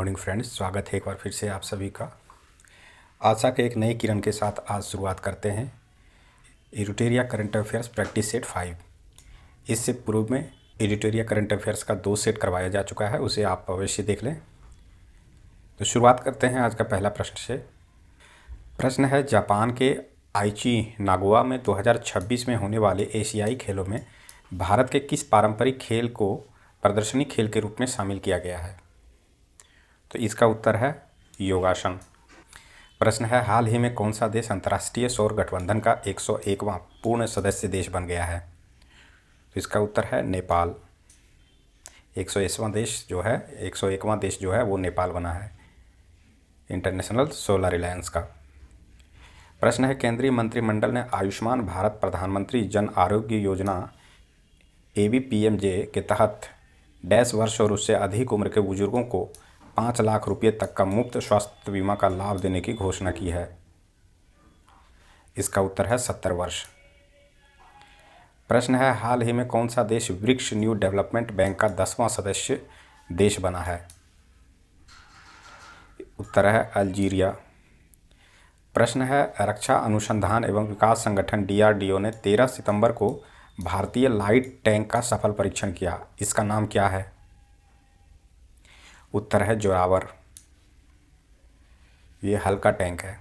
Morning friends, स्वागत है एक बार फिर से आप सभी का। आशा के एक नए किरण के साथ आज शुरुआत करते हैं एडिटोरिया करंट अफेयर्स प्रैक्टिस सेट 5। इससे पूर्व में एडिटोरिया करंट अफेयर्स का 2 सेट करवाया जा चुका है, उसे आप अवश्य देख लें। तो शुरुआत करते हैं आज का पहला प्रश्न से। प्रश्न है, जापान के आइची नागोया में 2026 में होने वाले एशियाई खेलों में भारत के किस पारंपरिक खेल को प्रदर्शनी खेल के रूप में शामिल किया गया है? तो इसका उत्तर है योगासन। प्रश्न है, हाल ही में कौन सा देश अंतर्राष्ट्रीय सौर गठबंधन का 101वां पूर्ण सदस्य देश बन गया है? तो इसका उत्तर है नेपाल। 101वां देश जो है 101वां देश जो है वो नेपाल बना है इंटरनेशनल सोलर अलायंस का। प्रश्न है, केंद्रीय मंत्रिमंडल ने आयुष्मान भारत प्रधानमंत्री जन आरोग्य योजना ABPMJ के तहत डैश वर्ष और उससे अधिक उम्र के बुजुर्गों को 5 लाख रुपये तक का मुफ्त स्वास्थ्य बीमा का लाभ देने की घोषणा की है। इसका उत्तर है 70 वर्ष। प्रश्न है, हाल ही में कौन सा देश ब्रिक्स न्यू डेवलपमेंट बैंक का 10वां सदस्य देश बना है? उत्तर है अल्जीरिया। प्रश्न है, रक्षा अनुसंधान एवं विकास संगठन DRDO ने 13 सितंबर को भारतीय लाइट टैंक का सफल परीक्षण किया। इसका नाम क्या है? उत्तर है जोरावर। ये हल्का टैंक है।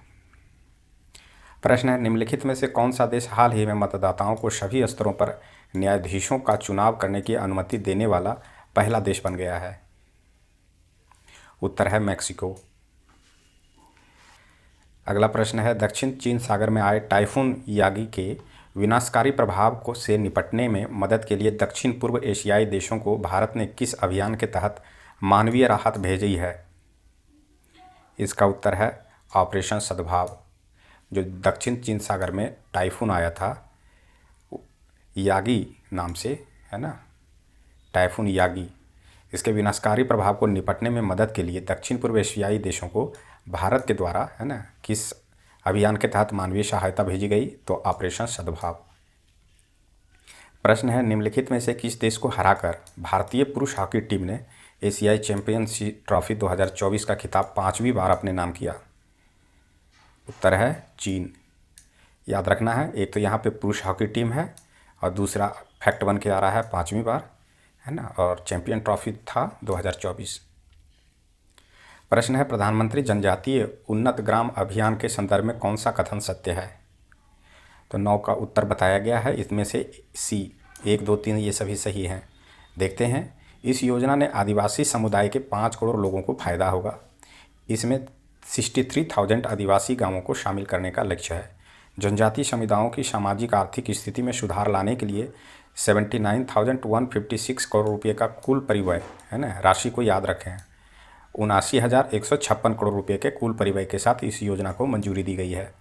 प्रश्न है, निम्नलिखित में से कौन सा देश हाल ही में मतदाताओं को सभी स्तरों पर न्यायाधीशों का चुनाव करने की अनुमति देने वाला पहला देश बन गया है? उत्तर है मैक्सिको। अगला प्रश्न है, दक्षिण चीन सागर में आए टाइफून यागी के विनाशकारी प्रभाव को से निपटने में मदद के लिए दक्षिण पूर्व एशियाई देशों को भारत ने किस अभियान के तहत मानवीय राहत भेजी है? इसका उत्तर है ऑपरेशन सद्भाव। जो दक्षिण चीन सागर में टाइफून आया था यागी नाम से, है ना, टाइफून यागी, इसके विनाशकारी प्रभाव को निपटने में मदद के लिए दक्षिण पूर्व एशियाई देशों को भारत के द्वारा, है ना, किस अभियान के तहत मानवीय सहायता भेजी गई? तो ऑपरेशन सद्भाव। प्रश्न है, निम्नलिखित में से किस देश को हराकर भारतीय पुरुष हॉकी टीम ने एशियाई चैंपियनशिप ट्रॉफी 2024 का खिताब 5वीं बार अपने नाम किया? उत्तर है चीन। याद रखना है, एक तो यहाँ पे पुरुष हॉकी टीम है और दूसरा फैक्ट बन के आ रहा है 5वीं बार, है ना, और चैंपियन ट्रॉफी था 2024। प्रश्न है, प्रधानमंत्री जनजातीय उन्नत ग्राम अभियान के संदर्भ में कौन सा कथन सत्य है? तो 9 का उत्तर बताया गया है। इसमें से C 1, 2, 3 ये सभी सही हैं। देखते हैं। इस योजना ने आदिवासी समुदाय के 5 करोड़ लोगों को फायदा होगा। इसमें 63,000 आदिवासी गांवों को शामिल करने का लक्ष्य है। जनजातीय समुदायों की सामाजिक आर्थिक स्थिति में सुधार लाने के लिए 79,156 करोड़ रुपये का कुल परिव्यय, है ना, राशि को याद रखें, 79,156 करोड़ रुपये के कुल परिव्यय के साथ इस योजना को मंजूरी दी गई है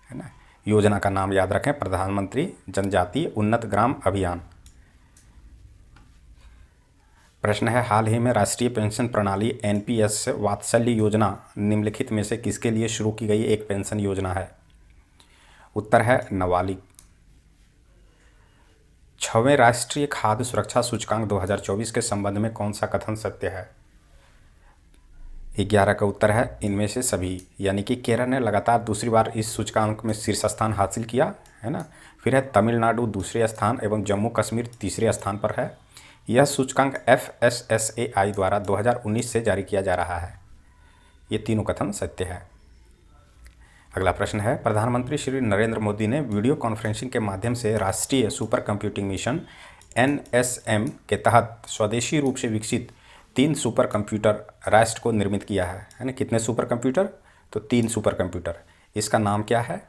ना। योजना का नाम याद रखें, प्रधानमंत्री जनजातीय उन्नत ग्राम अभियान। प्रश्न है, हाल ही में राष्ट्रीय पेंशन प्रणाली NPS वात्सल्य योजना निम्नलिखित में से किसके लिए शुरू की गई एक पेंशन योजना है? उत्तर है नाबालिग। 6वें राष्ट्रीय खाद्य सुरक्षा सूचकांक 2024 के संबंध में कौन सा कथन सत्य है? 11 का उत्तर है इनमें से सभी, यानी कि केरल ने लगातार दूसरी बार इस सूचकांक में शीर्ष स्थान हासिल किया, है ना। फिर है तमिलनाडु दूसरे स्थान एवं जम्मू कश्मीर तीसरे स्थान पर है। यह सूचकांक FSSAI द्वारा 2019 से जारी किया जा रहा है। ये तीनों कथन सत्य है। अगला प्रश्न है, प्रधानमंत्री श्री नरेंद्र मोदी ने वीडियो कॉन्फ्रेंसिंग के माध्यम से राष्ट्रीय सुपर कंप्यूटिंग मिशन NSM के तहत स्वदेशी रूप से विकसित 3 सुपर कंप्यूटर राष्ट्र को निर्मित किया है ना। कितने सुपर कंप्यूटर? तो 3 सुपर कंप्यूटर। इसका नाम क्या है?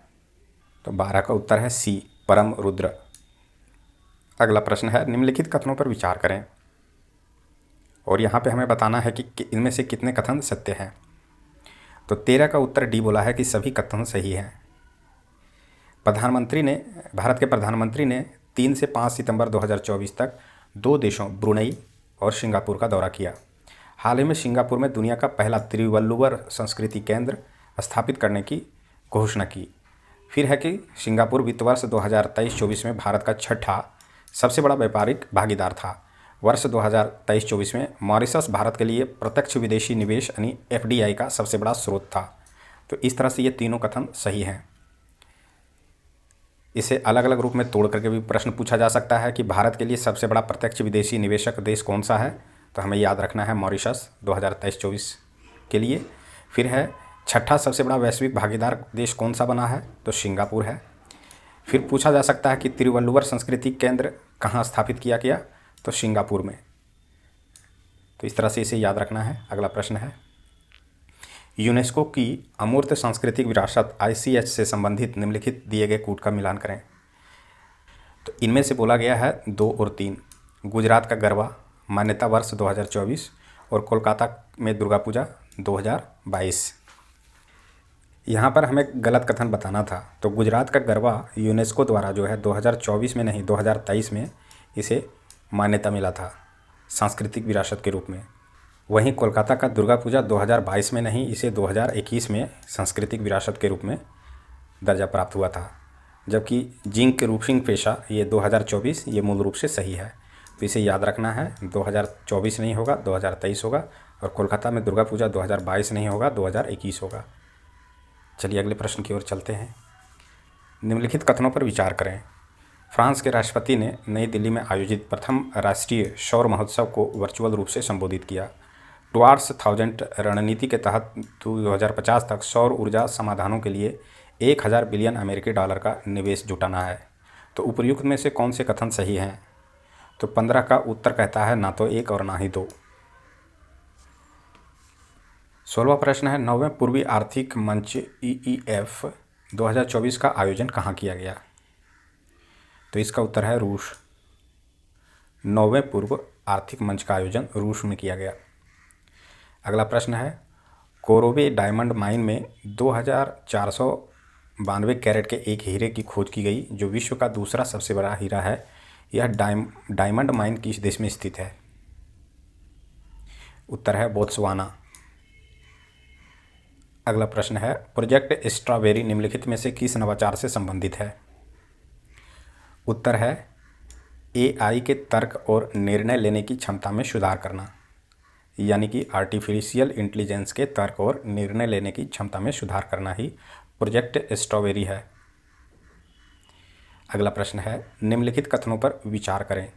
तो 12 का उत्तर है C परम रुद्र। अगला प्रश्न है, निम्नलिखित कथनों पर विचार करें और यहाँ पे हमें बताना है कि इनमें से कितने कथन सत्य हैं। तो 13 का उत्तर D बोला है कि सभी कथन सही हैं। भारत के प्रधानमंत्री ने 3 से 5 सितंबर 2024 तक 2 देशों ब्रुनई और सिंगापुर का दौरा किया। हाल ही में सिंगापुर में दुनिया का पहला त्रिवल्लुवर संस्कृति केंद्र स्थापित करने की घोषणा की। फिर है कि सिंगापुर वित्त वर्ष 2023-24 में भारत का 6ठा सबसे बड़ा व्यापारिक भागीदार था। वर्ष 2023-24 में मॉरिशस भारत के लिए प्रत्यक्ष विदेशी निवेश यानी FDI का सबसे बड़ा स्रोत था। तो इस तरह से ये तीनों कथन सही हैं। इसे अलग अलग रूप में तोड़ करके भी प्रश्न पूछा जा सकता है कि भारत के लिए सबसे बड़ा प्रत्यक्ष विदेशी निवेशक देश कौन सा है, तो हमें याद रखना है मॉरिशस 2023-24 के लिए। फिर है छठा सबसे बड़ा वैश्विक भागीदार देश कौन सा बना है, तो सिंगापुर है। फिर पूछा जा सकता है कि तिरुवल्लुवर संस्कृति केंद्र कहाँ स्थापित किया गया, तो सिंगापुर में। तो इस तरह से इसे याद रखना है। अगला प्रश्न है यूनेस्को की अमूर्त सांस्कृतिक विरासत ICH से संबंधित निम्नलिखित दिए गए कूट का मिलान करें। तो इनमें से बोला गया है 2 और 3। गुजरात का गरबा मान्यता वर्ष 2024 और कोलकाता में दुर्गा पूजा 2022। यहाँ पर हमें गलत कथन बताना था। तो गुजरात का गरबा यूनेस्को द्वारा जो है 2024 में नहीं 2023 में इसे मान्यता मिला था सांस्कृतिक विरासत के रूप में। वहीं कोलकाता का दुर्गा पूजा 2022 में नहीं, इसे 2021 में सांस्कृतिक विरासत के रूप में दर्जा प्राप्त हुआ था। जबकि जिंक रूफिंग पेशा ये 2024 ये मूल रूप से सही है। तो इसे याद रखना है, 2024 नहीं होगा 2023 होगा, और कोलकाता में दुर्गा पूजा 2022 नहीं होगा 2021 होगा। चलिए अगले प्रश्न की ओर चलते हैं। निम्नलिखित कथनों पर विचार करें। फ्रांस के राष्ट्रपति ने नई दिल्ली में आयोजित प्रथम राष्ट्रीय सौर महोत्सव को वर्चुअल रूप से संबोधित किया। टुवार्ड्स 1000 रणनीति के तहत 2050 तक सौर ऊर्जा समाधानों के लिए 1000 बिलियन अमेरिकी डॉलर का निवेश जुटाना है। तो उपयुक्त में से कौन से कथन सही हैं? तो 15 का उत्तर कहता है ना तो 1 और ना ही 2। 16वां प्रश्न है 9वें पूर्वी आर्थिक मंच EEF 2024 का आयोजन कहाँ किया गया? तो इसका उत्तर है रूस। 9वें पूर्व आर्थिक मंच का आयोजन रूस में किया गया। अगला प्रश्न है कोरोबे डायमंड माइन में 2492 कैरेट के एक हीरे की खोज की गई, जो विश्व का दूसरा सबसे बड़ा हीरा है। यह डायमंड माइन किस देश में स्थित है? उत्तर है बोत्सवाना। अगला प्रश्न है प्रोजेक्ट स्ट्रॉबेरी निम्नलिखित में से किस नवाचार से संबंधित है? उत्तर है AI के तर्क और निर्णय लेने की क्षमता में सुधार करना, यानी कि आर्टिफिशियल इंटेलिजेंस के तर्क और निर्णय लेने की क्षमता में सुधार करना ही प्रोजेक्ट स्ट्रॉबेरी है। अगला प्रश्न है निम्नलिखित कथनों पर विचार करें।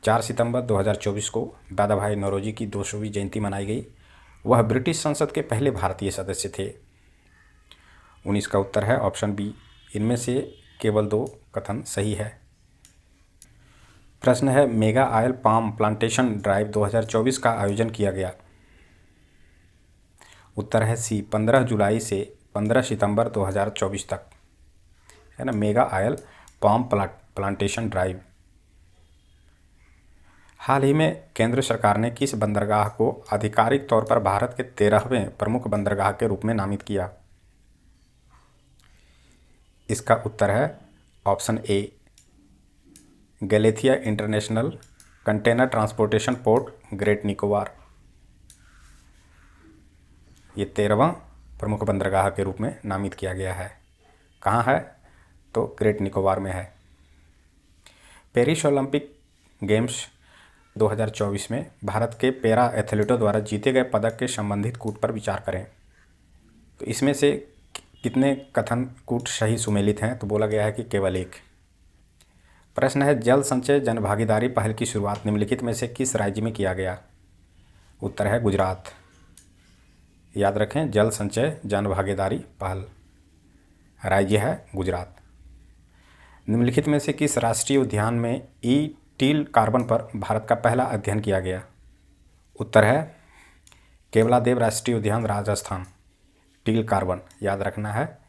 4 सितंबर 2024 को दादा भाई नौरोजी की 200वीं जयंती मनाई गई। वह ब्रिटिश संसद के पहले भारतीय सदस्य थे। 19 का उत्तर है ऑप्शन बी। इनमें से केवल 2 कथन सही है। प्रश्न है mega oil palm plantation drive 2024 का आयोजन किया गया। उत्तर है सी 15 जुलाई से 15 सितंबर 2024 तक, है ना, mega oil palm plantation drive. हाल ही में केंद्र सरकार ने किस बंदरगाह को आधिकारिक तौर पर भारत के 13वें प्रमुख बंदरगाह के रूप में नामित किया? इसका उत्तर है option A Galathea international container transportation port great Nicobar. ये 13वां प्रमुख बंदरगाह के रूप में नामित किया गया है। कहाँ है? तो ग्रेट निकोबार में है। पेरिस ओलंपिक गेम्स 2024 में भारत के पैरा एथलीटों द्वारा जीते गए पदक के संबंधित कूट पर विचार करें। तो इसमें से कितने कथन कूट सही सुमेलित हैं? तो बोला गया है कि केवल 1। प्रश्न है जल संचय जन भागीदारी पहल की शुरुआत निम्नलिखित में से किस राज्य में किया गया? उत्तर है गुजरात। याद रखें, जल संचय जन भागीदारी पहल, राज्य है गुजरात। निम्नलिखित में से किस राष्ट्रीय उद्यान में टील कार्बन पर भारत का पहला अध्ययन किया गया? उत्तर है केवलादेव राष्ट्रीय उद्यान राजस्थान। टील कार्बन याद रखना है,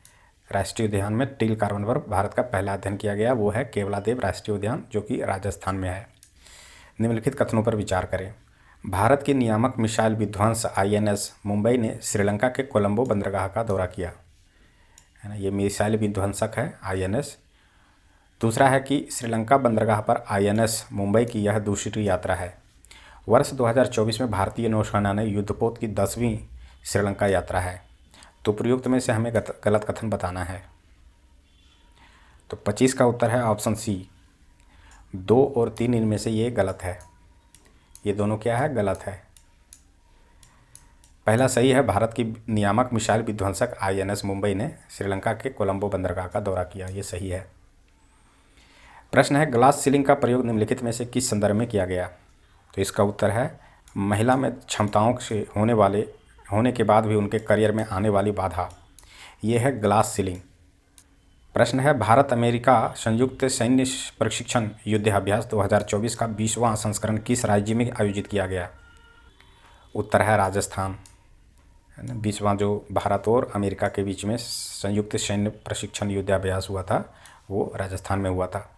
राष्ट्रीय उद्यान में टील कार्बन पर भारत का पहला अध्ययन किया गया, वो है केवलादेव राष्ट्रीय उद्यान जो कि राजस्थान में है। निम्नलिखित कथनों पर विचार करें। भारत की नियामक मिसाइल विध्वंस INS मुंबई ने श्रीलंका के कोलंबो बंदरगाह का दौरा किया, है ना, ये मिसाइल विध्वंसक है INS। दूसरा है कि श्रीलंका बंदरगाह पर INS मुंबई की यह दूसरी यात्रा है। वर्ष 2024 में भारतीय नौसेना ने युद्धपोत की 10वीं श्रीलंका यात्रा है। तो प्रयुक्त में से हमें गलत कथन बताना है। तो 25 का उत्तर है ऑप्शन सी। 2 और 3 इनमें से ये गलत है। ये दोनों क्या है, गलत है। पहला सही है, भारत की नियामक मिसाइल विध्वंसक INS मुंबई ने श्रीलंका के कोलंबो बंदरगाह का दौरा किया, ये सही है। प्रश्न है, ग्लास सीलिंग का प्रयोग निम्नलिखित में से किस संदर्भ में किया गया? तो इसका उत्तर है महिला में क्षमताओं से होने के बाद भी उनके करियर में आने वाली बाधा, ये है ग्लास सीलिंग। प्रश्न है, भारत अमेरिका संयुक्त सैन्य प्रशिक्षण युद्धाभ्यास 2024 का 20वां संस्करण किस राज्य में आयोजित किया गया? उत्तर है राजस्थान, है ना। 20वां जो भारत और अमेरिका के बीच में संयुक्त सैन्य प्रशिक्षण युद्धाभ्यास हुआ था वो राजस्थान में हुआ था।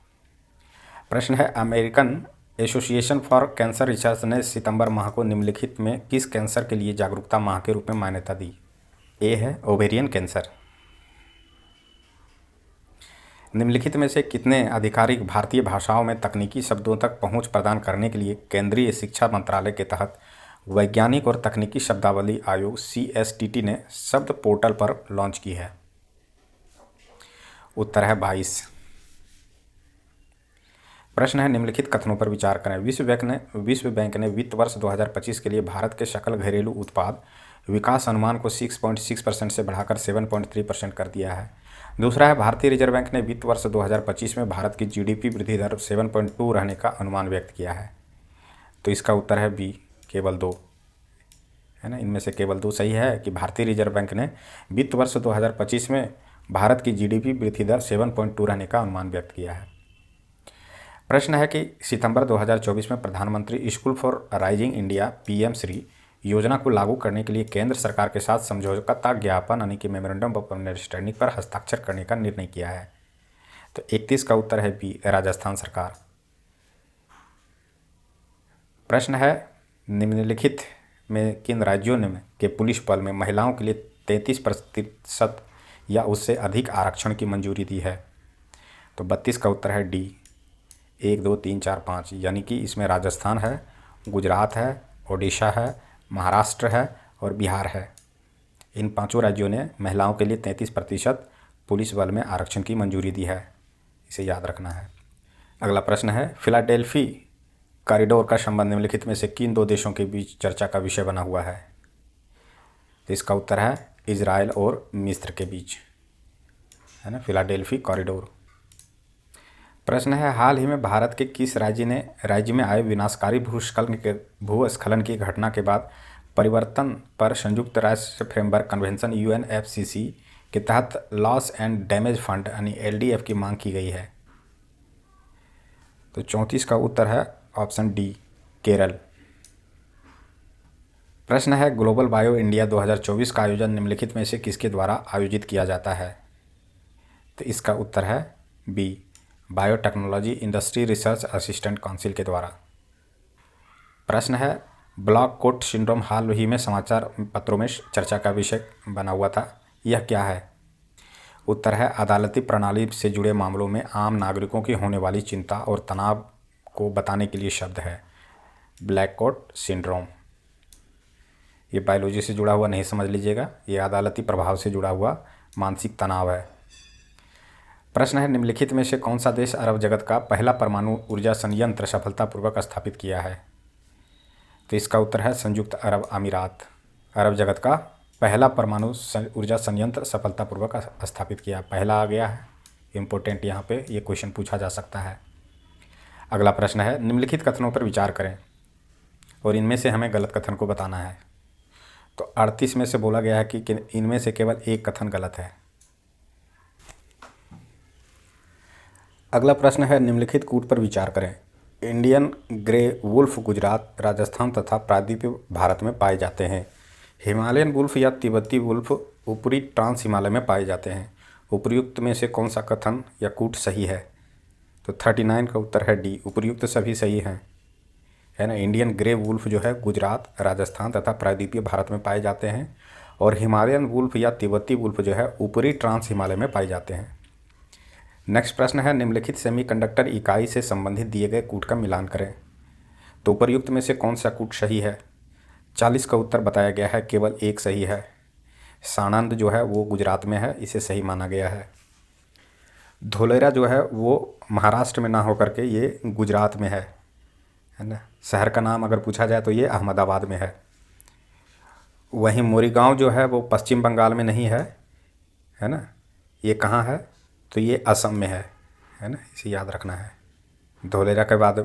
प्रश्न है, American association for cancer research ने सितंबर माह को निम्नलिखित में किस कैंसर के लिए जागरूकता माह के रूप में मान्यता दी? ए है ओवेरियन कैंसर। निम्नलिखित में से कितने आधिकारिक भारतीय भाषाओं में तकनीकी शब्दों तक पहुंच प्रदान करने के लिए केंद्रीय शिक्षा मंत्रालय के तहत वैज्ञानिक और तकनीकी शब्दावली आयोग CSTT ने शब्द पोर्टल पर लॉन्च की है? उत्तर है 22। प्रश्न है, निम्नलिखित कथनों पर विचार करें। विश्व बैंक ने वित्त वर्ष 2025 के लिए भारत के सकल घरेलू उत्पाद विकास अनुमान को 6.6% से बढ़ाकर 7.3% कर दिया है। दूसरा है, भारतीय रिजर्व बैंक ने वित्त वर्ष 2025 में भारत की GDP वृद्धि दर 7.2 रहने का अनुमान व्यक्त किया है। तो इसका उत्तर है बी, केवल 2, है ना। इनमें से केवल 2 सही है कि भारतीय रिजर्व बैंक ने वित्त वर्ष 2025 में भारत की GDP वृद्धि दर 7.2 रहने का अनुमान व्यक्त किया है। प्रश्न है कि सितंबर 2024 में प्रधानमंत्री school for rising India PM Shri योजना को लागू करने के लिए केंद्र सरकार के साथ समझौता ज्ञापन यानी कि मेमोरेंडम ऑफ अंडरस्टैंडिंग पर हस्ताक्षर करने का निर्णय किया है। तो 31 का उत्तर है बी, राजस्थान सरकार। प्रश्न है, निम्नलिखित में किन राज्यों ने के पुलिस बल में महिलाओं के लिए 33% या उससे अधिक आरक्षण की मंजूरी दी है? तो 32 का उत्तर है डी, 1, 2, 3, 4, 5, यानी कि इसमें राजस्थान है, गुजरात है, ओडिशा है, महाराष्ट्र है और बिहार है। इन 5 राज्यों ने महिलाओं के लिए 33% पुलिस बल में आरक्षण की मंजूरी दी है, इसे याद रखना है। अगला प्रश्न है, फिलाडेल्फी कॉरिडोर का संबंध निम्नलिखित में से किन 2 देशों के बीच चर्चा का विषय बना हुआ है? तो इसका उत्तर है इजराइल और मिस्र के बीच, है ना, फिलाडेल्फी कॉरिडोर। प्रश्न है, हाल ही में भारत के किस राज्य में आए विनाशकारी भूस्खलन की घटना के बाद परिवर्तन पर संयुक्त राष्ट्र फ्रेमवर्क कन्वेंशन UNFCCC के तहत लॉस एंड डैमेज फंड यानी LDF की मांग की गई है? तो 34 का उत्तर है ऑप्शन डी, केरल। प्रश्न है, ग्लोबल बायो इंडिया 2024 का आयोजन निम्नलिखित में से किसके द्वारा आयोजित किया जाता है? तो इसका उत्तर है B, biotechnology industry research assistant council के द्वारा। प्रश्न है, ब्लैक कोट सिंड्रोम हाल ही में समाचार पत्रों में चर्चा का विषय बना हुआ था, यह क्या है? उत्तर है अदालती प्रणाली से जुड़े मामलों में आम नागरिकों की होने वाली चिंता और तनाव को बताने के लिए शब्द है ब्लैक कोट सिंड्रोम। ये बायोलॉजी से जुड़ा हुआ नहीं समझ लीजिएगा, ये अदालती प्रभाव से जुड़ा हुआ मानसिक तनाव है। प्रश्न है, निम्नलिखित में से कौन सा देश अरब जगत का पहला परमाणु ऊर्जा संयंत्र सफलतापूर्वक स्थापित किया है? तो इसका उत्तर है संयुक्त अरब अमीरात। अरब जगत का पहला परमाणु ऊर्जा संयंत्र सफलतापूर्वक स्थापित किया, पहला आ गया है, इम्पोर्टेंट यहाँ पे ये क्वेश्चन पूछा जा सकता है। अगला प्रश्न है, निम्नलिखित कथनों पर विचार करें और इनमें से हमें गलत कथन को बताना है। तो 38 में से बोला गया है कि इनमें से केवल एक कथन गलत है। अगला प्रश्न है, निम्नलिखित कूट पर विचार करें। Indian grey wolf Gujarat, Rajasthan तथा प्रायद्वीपीय भारत में पाए जाते हैं। हिमालयन वुल्फ या तिब्बती वुल्फ ऊपरी ट्रांस हिमालय में पाए जाते हैं। उपर्युक्त में से कौन सा कथन या कूट सही है? तो 39 का उत्तर है डी, उपर्युक्त सभी सही हैं, है ना। इंडियन ग्रे वुल्फ जो है गुजरात, राजस्थान तथा प्रायद्वीपीय भारत में पाए जाते हैं और हिमालयन वुल्फ या तिब्बती वुल्फ जो है ऊपरी ट्रांस हिमालय में पाए जाते हैं। नेक्स्ट प्रश्न है, निम्नलिखित सेमीकंडक्टर इकाई से संबंधित दिए गए कूट का मिलान करें। तो उपर्युक्त में से कौन सा कूट सही है? 40 का उत्तर बताया गया है, केवल एक सही है। साणंद जो है वो गुजरात में है, इसे सही माना गया है। धोलेरा जो है वो महाराष्ट्र में ना होकर के ये गुजरात में है है ना। शहर का नाम अगर पूछा जाए तो ये अहमदाबाद में है। वहीं मोरीगांव जो है वो पश्चिम बंगाल में नहीं है ना। ये कहाँ है, तो ये असम में है ना, इसे याद रखना है। धोलेरा के बाद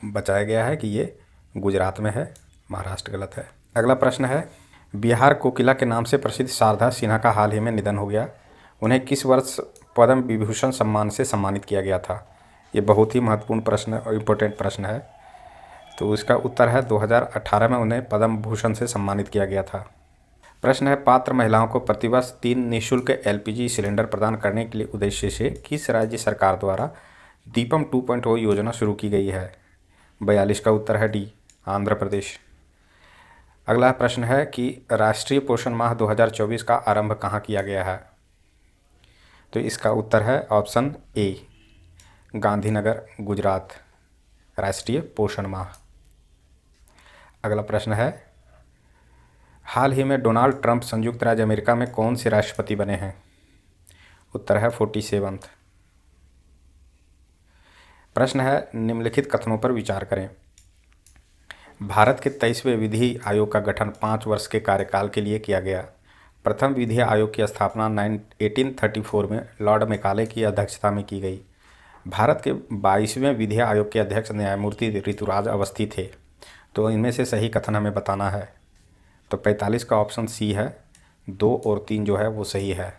बताया गया है कि ये गुजरात में है, महाराष्ट्र गलत है। अगला प्रश्न है, बिहार कोकिला के नाम से प्रसिद्ध शारदा सिन्हा का हाल ही में निधन हो गया। उन्हें किस वर्ष पद्म विभूषण सम्मान से सम्मानित किया गया था? ये बहुत ही महत्वपूर्ण प्रश्न और इम्पोर्टेंट प्रश्न है। तो इसका उत्तर है 2018 में उन्हें पद्म भूषण से सम्मानित किया गया था। प्रश्न है, पात्र महिलाओं को प्रतिवर्ष 3 निःशुल्क एलपीजी सिलेंडर प्रदान करने के लिए उद्देश्य से किस राज्य सरकार द्वारा दीपम 2.0 योजना शुरू की गई है? 42 का उत्तर है डी, आंध्र प्रदेश। अगला प्रश्न है कि राष्ट्रीय पोषण माह 2024 का आरंभ कहाँ किया गया है? तो इसका उत्तर है ऑप्शन ए, गांधीनगर, गुजरात, राष्ट्रीय पोषण माह। अगला प्रश्न है, हाल ही में डोनाल्ड ट्रंप संयुक्त राज्य अमेरिका में कौन से राष्ट्रपति बने हैं? उत्तर है 47th। प्रश्न है, निम्नलिखित कथनों पर विचार करें। भारत के 23वें विधि आयोग का गठन 5 वर्ष के कार्यकाल के लिए किया गया। प्रथम विधि आयोग की स्थापना 1834 में लॉर्ड मेकाले की अध्यक्षता में की गई। भारत के 22वें विधि आयोग के अध्यक्ष न्यायमूर्ति ऋतुराज अवस्थी थे। तो इनमें से सही कथन हमें बताना है। तो 45 का ऑप्शन सी है, 2 और 3 जो है वो सही है।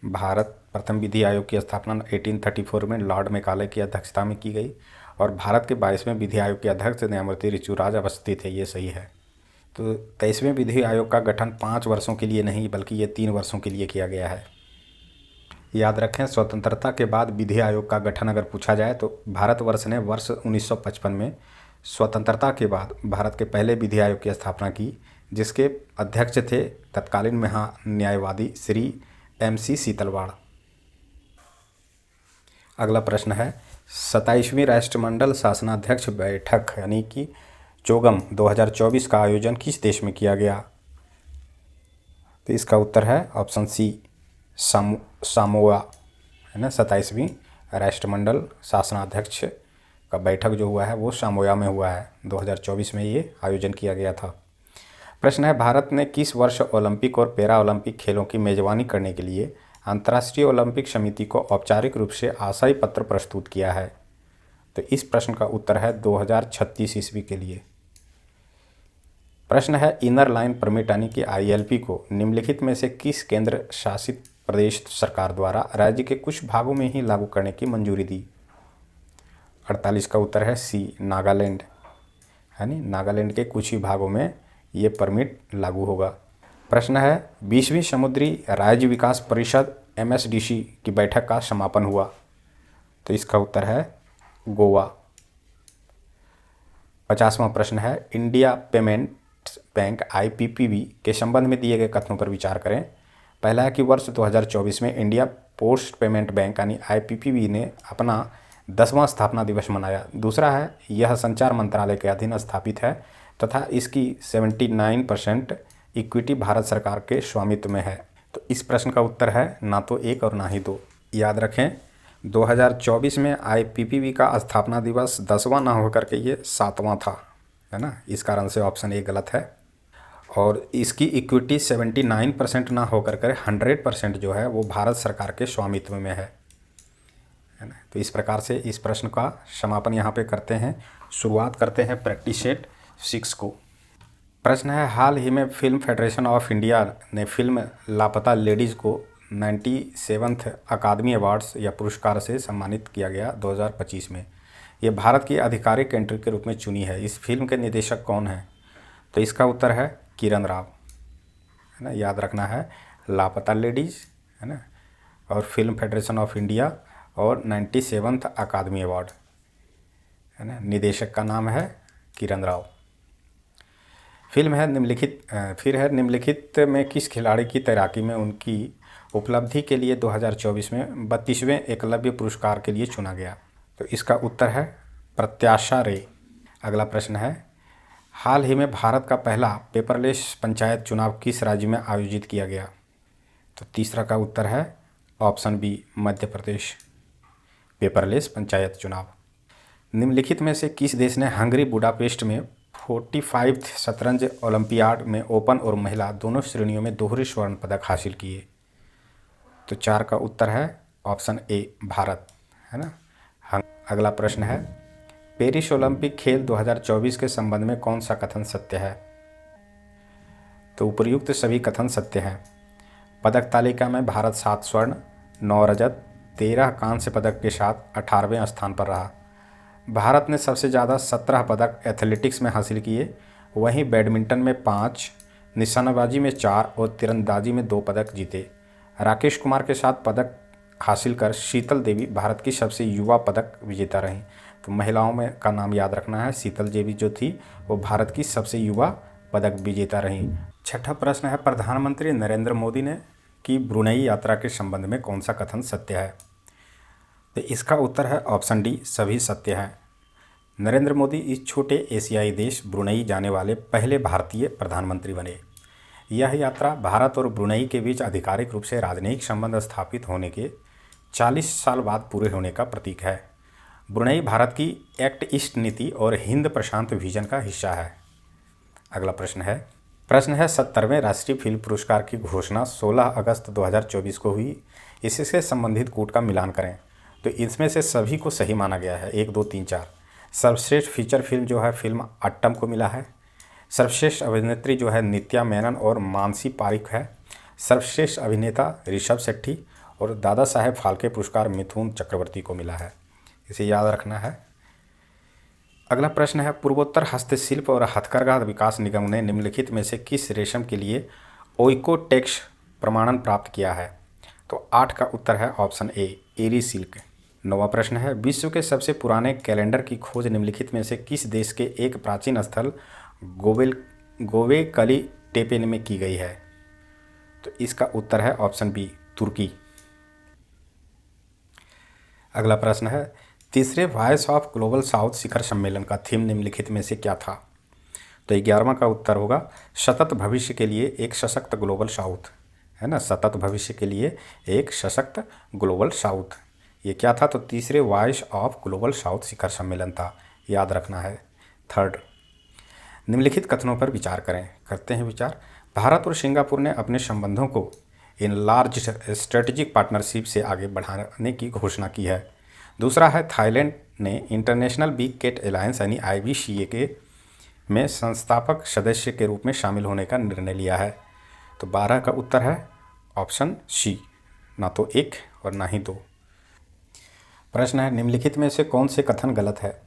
भारत प्रथम विधि आयोग की स्थापना 1834 में लॉर्ड मेकाले की अध्यक्षता में की गई और भारत के 22वें विधि आयोग के अध्यक्ष न्यायमूर्ति ऋतुराज अवस्थी थे, ये सही है। तो 23वें विधि आयोग का गठन 5 वर्षों के लिए नहीं बल्कि ये 3 वर्षों के लिए किया गया है। याद रखें, स्वतंत्रता के बाद विधि आयोग का गठन अगर पूछा जाए तो भारतवर्ष ने वर्ष 1955 में स्वतंत्रता के बाद भारत के पहले विधि आयोग की स्थापना की, जिसके अध्यक्ष थे तत्कालीन महान्यायवादी श्री MC सीतलवाड़। अगला प्रश्न है, 27वीं राष्ट्रमंडल शासनाध्यक्ष बैठक यानी कि चोगम 2024 का आयोजन किस देश में किया गया? तो इसका उत्तर है ऑप्शन सी, सामोआ, है ना। 27वीं राष्ट्रमंडल शासनाध्यक्ष का बैठक जो हुआ है वो सामोआ में हुआ है। 2024 में ये आयोजन किया गया था। प्रश्न है, भारत ने किस वर्ष ओलंपिक और पैरा ओलंपिक खेलों की मेजबानी करने के लिए अंतर्राष्ट्रीय ओलंपिक समिति को औपचारिक रूप से आशय पत्र प्रस्तुत किया है? तो इस प्रश्न का उत्तर है 2036 ईस्वी के लिए। प्रश्न है, इनर लाइन परमिट यानी कि ILP को निम्नलिखित में से किस केंद्र शासित प्रदेश सरकार द्वारा राज्य के कुछ भागों में ही लागू करने की मंजूरी दी? 48 का उत्तर है सी, नागालैंड, यानी नागालैंड के कुछ ही भागों में ये परमिट लागू होगा। प्रश्न है, 20वीं समुद्री राज्य विकास परिषद MSDC की बैठक का समापन हुआ? तो इसका उत्तर है गोवा। 50वां प्रश्न है, इंडिया पेमेंट्स बैंक IPPB के संबंध में दिए गए कथनों पर विचार करें। पहला है कि वर्ष 2024 में इंडिया पोस्ट पेमेंट बैंक यानी IPPB ने अपना 10वां स्थापना दिवस मनाया। दूसरा है, यह संचार मंत्रालय के अधीन स्थापित है तथा इसकी 79% इक्विटी भारत सरकार के स्वामित्व में है। तो इस प्रश्न का उत्तर है ना तो 1 और ना ही 2। याद रखें, 2024 में IPPB का स्थापना दिवस 10वां ना होकर के ये 7वां था, है ना। इस कारण से ऑप्शन ए गलत है। और इसकी इक्विटी 79% ना होकर के 100% जो है वो भारत सरकार के स्वामित्व में है ना। तो इस प्रकार से इस प्रश्न का समापन यहाँ पे करते हैं। शुरुआत करते हैं प्रैक्टिस सेट 6 को। प्रश्न है, हाल ही में फिल्म फेडरेशन ऑफ इंडिया ने फिल्म लापता लेडीज़ को 97th अकादमी अवार्ड्स या पुरस्कार से सम्मानित किया गया 2025 में। ये भारत की आधिकारिक एंट्री के रूप में चुनी है। इस फिल्म के निर्देशक कौन हैं? तो इसका उत्तर है किरण राव, है ना। याद रखना है, लापता लेडीज़, है ना, और फिल्म फेडरेशन ऑफ इंडिया और 97th अकादमी अवार्ड, है ना। निर्देशक का नाम है किरण राव। फिर है निम्नलिखित में किस खिलाड़ी की तैराकी में उनकी उपलब्धि के लिए 2024 में 32वें एकलव्य पुरस्कार के लिए चुना गया? तो इसका उत्तर है प्रत्याशा रे। अगला प्रश्न है, हाल ही में भारत का पहला पेपरलेस पंचायत चुनाव किस राज्य में आयोजित किया गया? तो तीसरा का उत्तर है option B, Madhya Pradesh, paperless panchayat चुनाव। निम्नलिखित में से किस देश ने हंगरी बुडापेस्ट में 45th शतरंज ओलंपियाड में ओपन और महिला दोनों श्रेणियों में दोहरे स्वर्ण पदक हासिल किए? तो 4 का उत्तर है ऑप्शन ए भारत, है ना। अगला प्रश्न है, पेरिस ओलंपिक खेल 2024 के संबंध में कौन सा कथन सत्य है? तो उपर्युक्त सभी कथन सत्य हैं। पदक तालिका में भारत 7 स्वर्ण, 9 रजत, 13 कांस्य पदक के साथ 18वें स्थान पर रहा। भारत ने सबसे ज़्यादा 17 पदक एथलेटिक्स में हासिल किए, वहीं बैडमिंटन में 5, निशानेबाजी में 4 और तीरंदाजी में 2 पदक जीते। राकेश कुमार के साथ पदक हासिल कर शीतल देवी भारत की सबसे युवा पदक विजेता रहीं। तो महिलाओं में का नाम याद रखना है, शीतल देवी जो थी वो भारत की सबसे युवा पदक विजेता रहीं। छठा प्रश्न है, प्रधानमंत्री नरेंद्र मोदी ने की ब्रुनेई यात्रा के संबंध में कौन सा कथन सत्य है? तो इसका उत्तर है ऑप्शन डी, सभी सत्य हैं। नरेंद्र मोदी इस छोटे एशियाई देश ब्रुनेई जाने वाले पहले भारतीय प्रधानमंत्री बने। यह यात्रा भारत और ब्रुनेई के बीच आधिकारिक रूप से राजनयिक संबंध स्थापित होने के 40 साल बाद पूरे होने का प्रतीक है। ब्रुनेई भारत की एक्ट ईस्ट नीति और हिंद प्रशांत विजन का हिस्सा है। अगला प्रश्न है 70वें राष्ट्रीय फिल्म पुरस्कार की घोषणा 16 अगस्त 2024 को हुई। इससे संबंधित कूट का मिलान करें। तो इसमें से सभी को सही माना गया है, 1, 2, 3, 4। सर्वश्रेष्ठ फीचर फिल्म जो है फिल्म अट्टम को मिला है। सर्वश्रेष्ठ अभिनेत्री जो है नित्या मेनन और मानसी पारिक है। सर्वश्रेष्ठ अभिनेता ऋषभ शेट्टी और दादा साहेब फाल्के पुरस्कार मिथुन चक्रवर्ती को मिला है। इसे याद रखना है। अगला प्रश्न है, पूर्वोत्तर हस्तशिल्प और हथकरघा विकास निगम ने निम्नलिखित में से किस रेशम के लिए ओइकोटेक्स प्रमाणन प्राप्त किया है? तो 8 का उत्तर है ऑप्शन ए, एरी सिल्क। 9वां प्रश्न है, विश्व के सबसे पुराने कैलेंडर की खोज निम्नलिखित में से किस देश के एक प्राचीन स्थल गोबेकली टेपे में की गई है? तो इसका उत्तर है ऑप्शन बी, तुर्की। अगला प्रश्न है, तीसरे वॉइस ऑफ ग्लोबल साउथ शिखर सम्मेलन का थीम निम्नलिखित में से क्या था? तो 11वां का उत्तर होगा सतत भविष्य के लिए एक सशक्त ग्लोबल साउथ, है ना। सतत भविष्य के लिए एक सशक्त ग्लोबल साउथ, ये क्या था? तो तीसरे वॉइस ऑफ ग्लोबल साउथ शिखर सम्मेलन था, याद रखना है। थर्ड, निम्नलिखित कथनों पर विचार करें। करते हैं विचार। भारत और सिंगापुर ने अपने संबंधों को इन लार्ज स्ट्रेटेजिक पार्टनरशिप से आगे बढ़ाने की घोषणा की है। दूसरा है, थाईलैंड ने इंटरनेशनल बिग कैट अलायंस यानी IBCA के में संस्थापक सदस्य के रूप में शामिल होने का निर्णय लिया है। तो 12 का उत्तर है ऑप्शन सी, ना तो 1 और ना ही 2। प्रश्न है, निम्नलिखित में से कौन से कथन गलत है?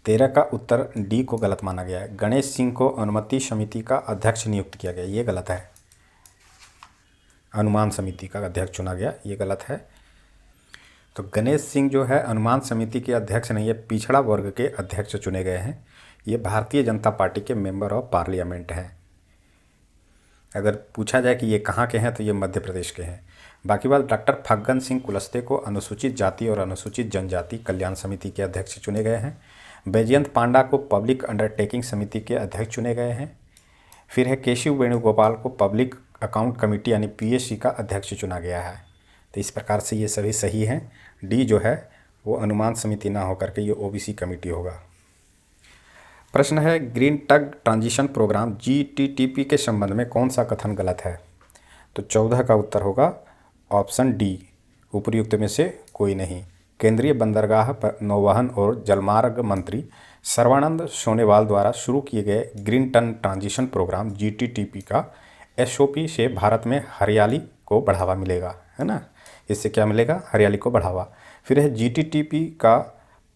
13 का उत्तर डी को गलत माना गया है। गणेश सिंह को अनुमति समिति का अध्यक्ष नियुक्त किया गया, ये गलत है। अनुमान समिति का अध्यक्ष चुना गया, ये गलत है। तो गणेश सिंह जो है अनुमान समिति के अध्यक्ष नहीं है, पिछड़ा वर्ग के अध्यक्ष चुने गए हैं। ये भारतीय जनता पार्टी के मेंबर ऑफ पार्लियामेंट हैं। अगर पूछा जाए कि ये कहाँ के हैं तो ये मध्य प्रदेश के हैं। बाकी बात, डॉक्टर फग्गन सिंह कुलस्ते को अनुसूचित जाति और अनुसूचित जनजाति कल्याण समिति के अध्यक्ष चुने गए हैं। बैजयंत पांडा को पब्लिक अंडरटेकिंग समिति के अध्यक्ष चुने गए हैं। फिर है केशव वेणुगोपाल को पब्लिक अकाउंट कमेटी यानी PSC का अध्यक्ष चुना गया है। तो इस प्रकार से ये सभी सही हैं। डी जो है वो अनुमान समिति ना होकर के ये OBC कमेटी होगा। प्रश्न है, green tug transition programme GTTP के संबंध में कौन सा कथन गलत है? तो 14 का उत्तर होगा ऑप्शन डी, उपयुक्त में से कोई नहीं। केंद्रीय बंदरगाह नौवहन और जलमार्ग मंत्री सर्बानंद सोनोवाल द्वारा शुरू किए गए green tug transition programme GTTP का SOP से भारत में हरियाली को बढ़ावा मिलेगा, है ना। इससे क्या मिलेगा? हरियाली को बढ़ावा। फिर है GTTP का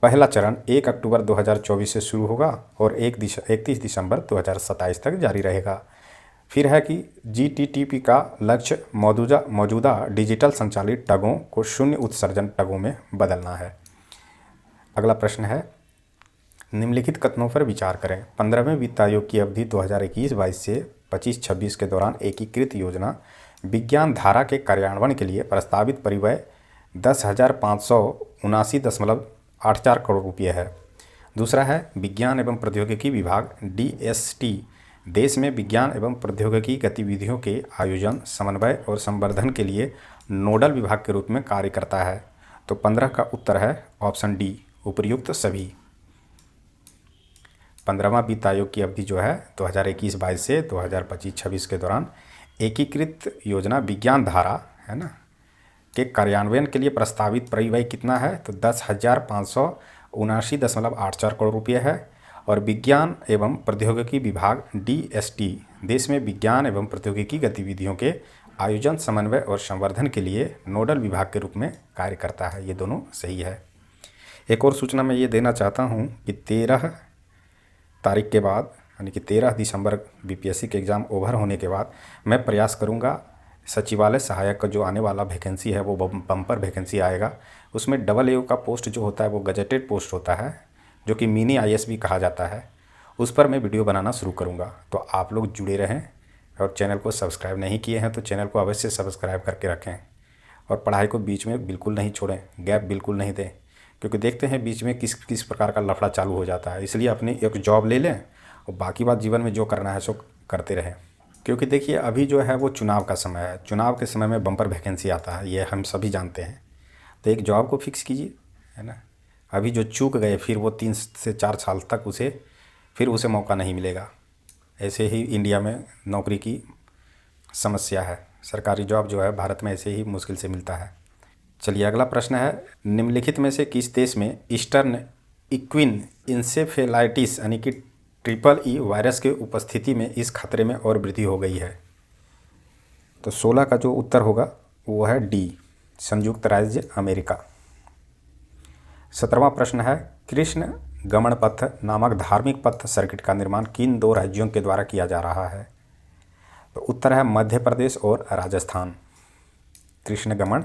पहला चरण 1 अक्टूबर 2024 से शुरू होगा और 31 दिसंबर 2027 तक जारी रहेगा। फिर है कि GTTP का लक्ष्य मौजूदा डिजिटल संचालित टगों को शून्य उत्सर्जन टगों में बदलना है। अगला प्रश्न है, निम्नलिखित कथनों पर विचार करें। 15वें वित्त आयोग की अवधि 2021-22 से 25-26 के दौरान एकीकृत योजना विज्ञान धारा के कार्यान्वयन के लिए प्रस्तावित परिव्यय 10,579.84 करोड़ रुपये है। दूसरा है, विज्ञान एवं प्रौद्योगिकी विभाग DST देश में विज्ञान एवं प्रौद्योगिकी गतिविधियों के आयोजन, समन्वय और संवर्धन के लिए नोडल विभाग के रूप में कार्य करता है। तो 15 का उत्तर है ऑप्शन डी, उपर्युक्त सभी। 15वां वित्त आयोग की अवधि जो है 2021-22 से 2025-26 के दौरान एकीकृत योजना विज्ञान धारा है ना के कार्यान्वयन के लिए प्रस्तावित परिव्यय कितना है, तो 10,579.84 करोड़ रुपये है। और विज्ञान एवं प्रौद्योगिकी विभाग DST देश में विज्ञान एवं प्रौद्योगिकी गतिविधियों के आयोजन, समन्वय और संवर्धन के लिए नोडल विभाग के रूप में कार्य करता है। ये दोनों सही है। एक और सूचना मैं ये देना चाहता हूँ कि 13 तारीख के बाद यानी कि 13 दिसंबर BPSC के एग्ज़ाम ओवर होने के बाद मैं प्रयास करूँगा सचिवालय सहायक का जो आने वाला वैकेंसी है वो बम्पर वैकेंसी आएगा। उसमें AA का पोस्ट जो होता है वो गजेटेड पोस्ट होता है, जो कि मिनी IAS भी कहा जाता है। उस पर मैं वीडियो बनाना शुरू करूँगा, तो आप लोग जुड़े रहें। और चैनल को सब्सक्राइब नहीं किए हैं तो चैनल को अवश्य सब्सक्राइब करके रखें। और पढ़ाई को बीच में बिल्कुल नहीं छोड़ें, गैप बिल्कुल नहीं दें, क्योंकि देखते हैं बीच में किस प्रकार का लफड़ा चालू हो जाता है। इसलिए अपनी एक जॉब ले लें और बाकी बात जीवन में जो करना है सो करते रहें। क्योंकि देखिए अभी जो है वो चुनाव का समय है, चुनाव के समय में बम्पर वैकेंसी आता है, ये हम सभी जानते हैं। तो एक जॉब को फिक्स कीजिए, है ना। अभी जो चूक गए फिर वो 3 से 4 साल तक उसे मौका नहीं मिलेगा। ऐसे ही इंडिया में नौकरी की समस्या है, सरकारी जॉब जो है भारत में ऐसे ही मुश्किल से मिलता है। चलिए अगला प्रश्न है, निम्नलिखित में से किस देश में ईस्टर्न इक्विन इंसेफेलाइटिस यानी कि EEE वायरस के उपस्थिति में इस खतरे में और वृद्धि हो गई है? तो 16 का जो उत्तर होगा वो है डी, संयुक्त राज्य अमेरिका। 17वां प्रश्न है, कृष्ण गमन पथ नामक धार्मिक पथ सर्किट का निर्माण किन 2 राज्यों के द्वारा किया जा रहा है? तो उत्तर है मध्य प्रदेश और राजस्थान। कृष्ण गमन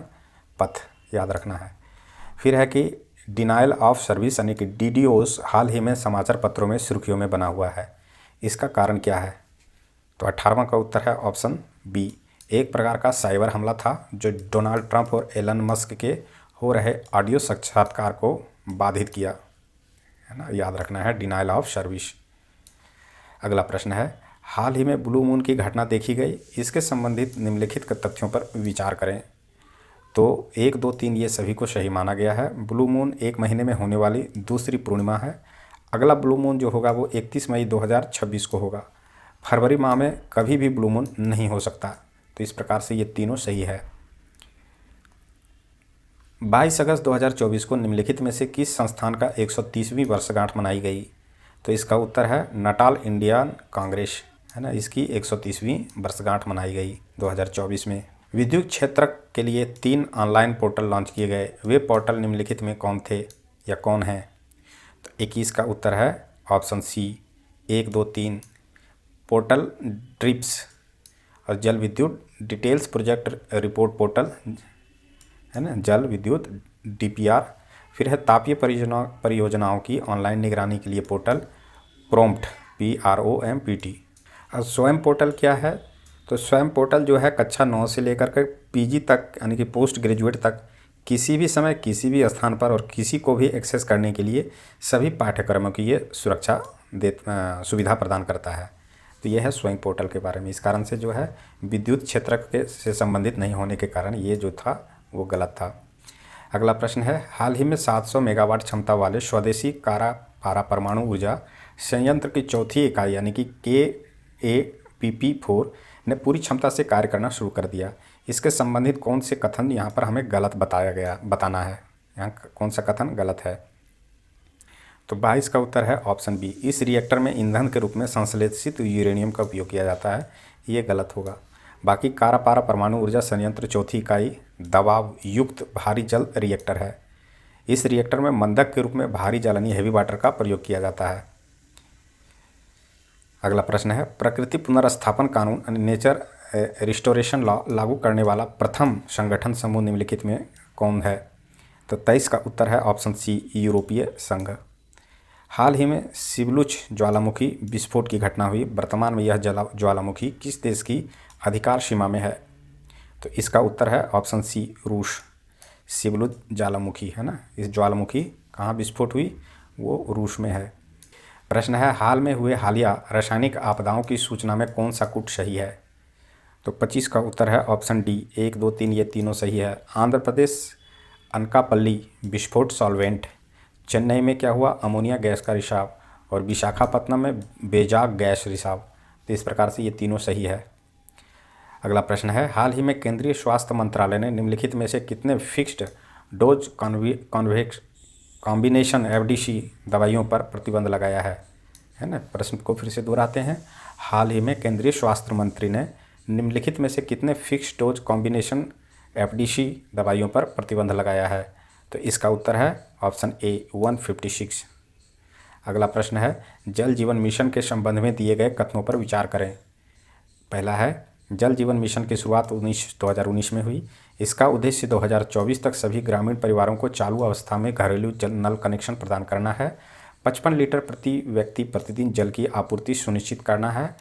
पथ याद रखना है। फिर है कि डिनाइल ऑफ सर्विस यानी कि DDoS हाल ही में समाचार पत्रों में सुर्खियों में बना हुआ है, इसका कारण क्या है? तो 18वां का उत्तर है ऑप्शन बी, एक प्रकार का साइबर हमला था जो डोनाल्ड ट्रंप और एलन मस्क के हो रहे ऑडियो साक्षात्कार को बाधित किया, है ना, याद रखना है डिनाइल ऑफ सर्विस। अगला प्रश्न है, हाल ही में ब्लू मून की घटना देखी गई, इसके संबंधित निम्नलिखित के तथ्यों पर विचार करें। तो 1, 2, 3 ये सभी को सही माना गया है। ब्लू मून 1 महीने में होने वाली दूसरी पूर्णिमा है। अगला ब्लू मून जो होगा वो 31 मई 2026 को होगा। फरवरी माह में कभी भी ब्लू मून नहीं हो सकता। तो इस प्रकार से ये तीनों सही है। 22 अगस्त 2024 को निम्नलिखित में से किस संस्थान का 130वीं वर्षगांठ मनाई गई? तो इसका उत्तर है नटाल इंडियन कांग्रेस, है ना, इसकी 130वीं वर्षगांठ मनाई गई 2024 में। विद्युत क्षेत्र के लिए 3 ऑनलाइन पोर्टल लॉन्च किए गए, वे पोर्टल निम्नलिखित में कौन थे या कौन हैं? तो 21 का उत्तर है ऑप्शन सी, 1, 2, 3 पोर्टल ड्रिप्स और जल विद्युत डिटेल्स प्रोजेक्ट रिपोर्ट पोर्टल, है ना, जल विद्युत DPR। फिर है तापीय परियोजनाओं की ऑनलाइन निगरानी के लिए पोर्टल प्रॉम्प्ट PROMPT। और स्वयं पोर्टल क्या है? तो स्वयं पोर्टल जो है कक्षा 9 से लेकर के PG तक यानी कि पोस्ट ग्रेजुएट तक किसी भी समय किसी भी स्थान पर और किसी को भी एक्सेस करने के लिए सभी पाठ्यक्रमों की ये सुविधा प्रदान करता है। तो यह है स्वयं पोर्टल के बारे में। इस कारण से जो है विद्युत क्षेत्र के से संबंधित नहीं होने के कारण ये जो था वो गलत था। अगला प्रश्न है, हाल ही में 700 मेगावाट क्षमता वाले स्वदेशी कारापारा परमाणु ऊर्जा संयंत्र की चौथी इकाई यानी कि KAPP4 ने पूरी क्षमता से कार्य करना शुरू कर दिया। इसके संबंधित कौन से कथन यहाँ पर हमें गलत बताना है? यहाँ कौन सा कथन गलत है? तो 22 का उत्तर है ऑप्शन बी, इस रिएक्टर में ईंधन के रूप में संश्लेषित यूरेनियम का उपयोग किया जाता है, ये गलत होगा। बाकी कारापारा परमाणु ऊर्जा संयंत्र चौथी इकाई दबाव युक्त भारी जल रिएक्टर है। इस रिएक्टर में मंदक के रूप में भारी जलनीय हेवी वाटर का प्रयोग किया जाता है। अगला प्रश्न है, प्रकृति पुनर्स्थापन कानून नेचर रिस्टोरेशन लॉ लागू करने वाला प्रथम संगठन समूह निम्नलिखित में कौन है? तो 23 का उत्तर है ऑप्शन सी, यूरोपीय संघ। हाल ही में सिबलुच ज्वालामुखी विस्फोट की घटना हुई, वर्तमान में यह ज्वालामुखी किस देश की अधिकार सीमा में है? तो इसका उत्तर है ऑप्शन सी, रूस। सिबलुच ज्वालामुखी, है ना, इस ज्वालामुखी कहाँ विस्फोट हुई? वो रूस में है। प्रश्न है, हाल में हुए हालिया रासायनिक आपदाओं की सूचना में कौन सा कूट सही है? तो 25 का उत्तर है ऑप्शन डी, 1, 2, 3 ये तीनों सही है। आंध्र प्रदेश अनकापल्ली विस्फोट सॉल्वेंट, चेन्नई में क्या हुआ, अमोनिया गैस का रिसाव, और विशाखापत्तनम में बेजाग गैस रिसाव। तो इस प्रकार से ये तीनों सही है। अगला प्रश्न है, हाल ही में केंद्रीय स्वास्थ्य मंत्रालय ने निम्नलिखित में से कितने fixed dose convex combination FDC दवाइयों पर प्रतिबंध लगाया है ना। प्रश्न को फिर से दोहराते हैं, हाल ही में केंद्रीय स्वास्थ्य मंत्री ने निम्नलिखित में से कितने फिक्स्ड डोज कॉम्बिनेशन एफडीसी दवाइयों पर प्रतिबंध लगाया है। तो इसका उत्तर है ऑप्शन ए 156। अगला प्रश्न है, जल जीवन मिशन के संबंध में दिए गए कथनों पर विचार करें। पहला है, जल जीवन मिशन की शुरुआत 2019 में हुई। इसका उद्देश्य 2024 तक सभी ग्रामीण परिवारों को चालू अवस्था में घरेलू जल नल कनेक्शन प्रदान करना है। 55 लीटर प्रति व्यक्ति प्रतिदिन जल की आपूर्ति सुनिश्चित करना है।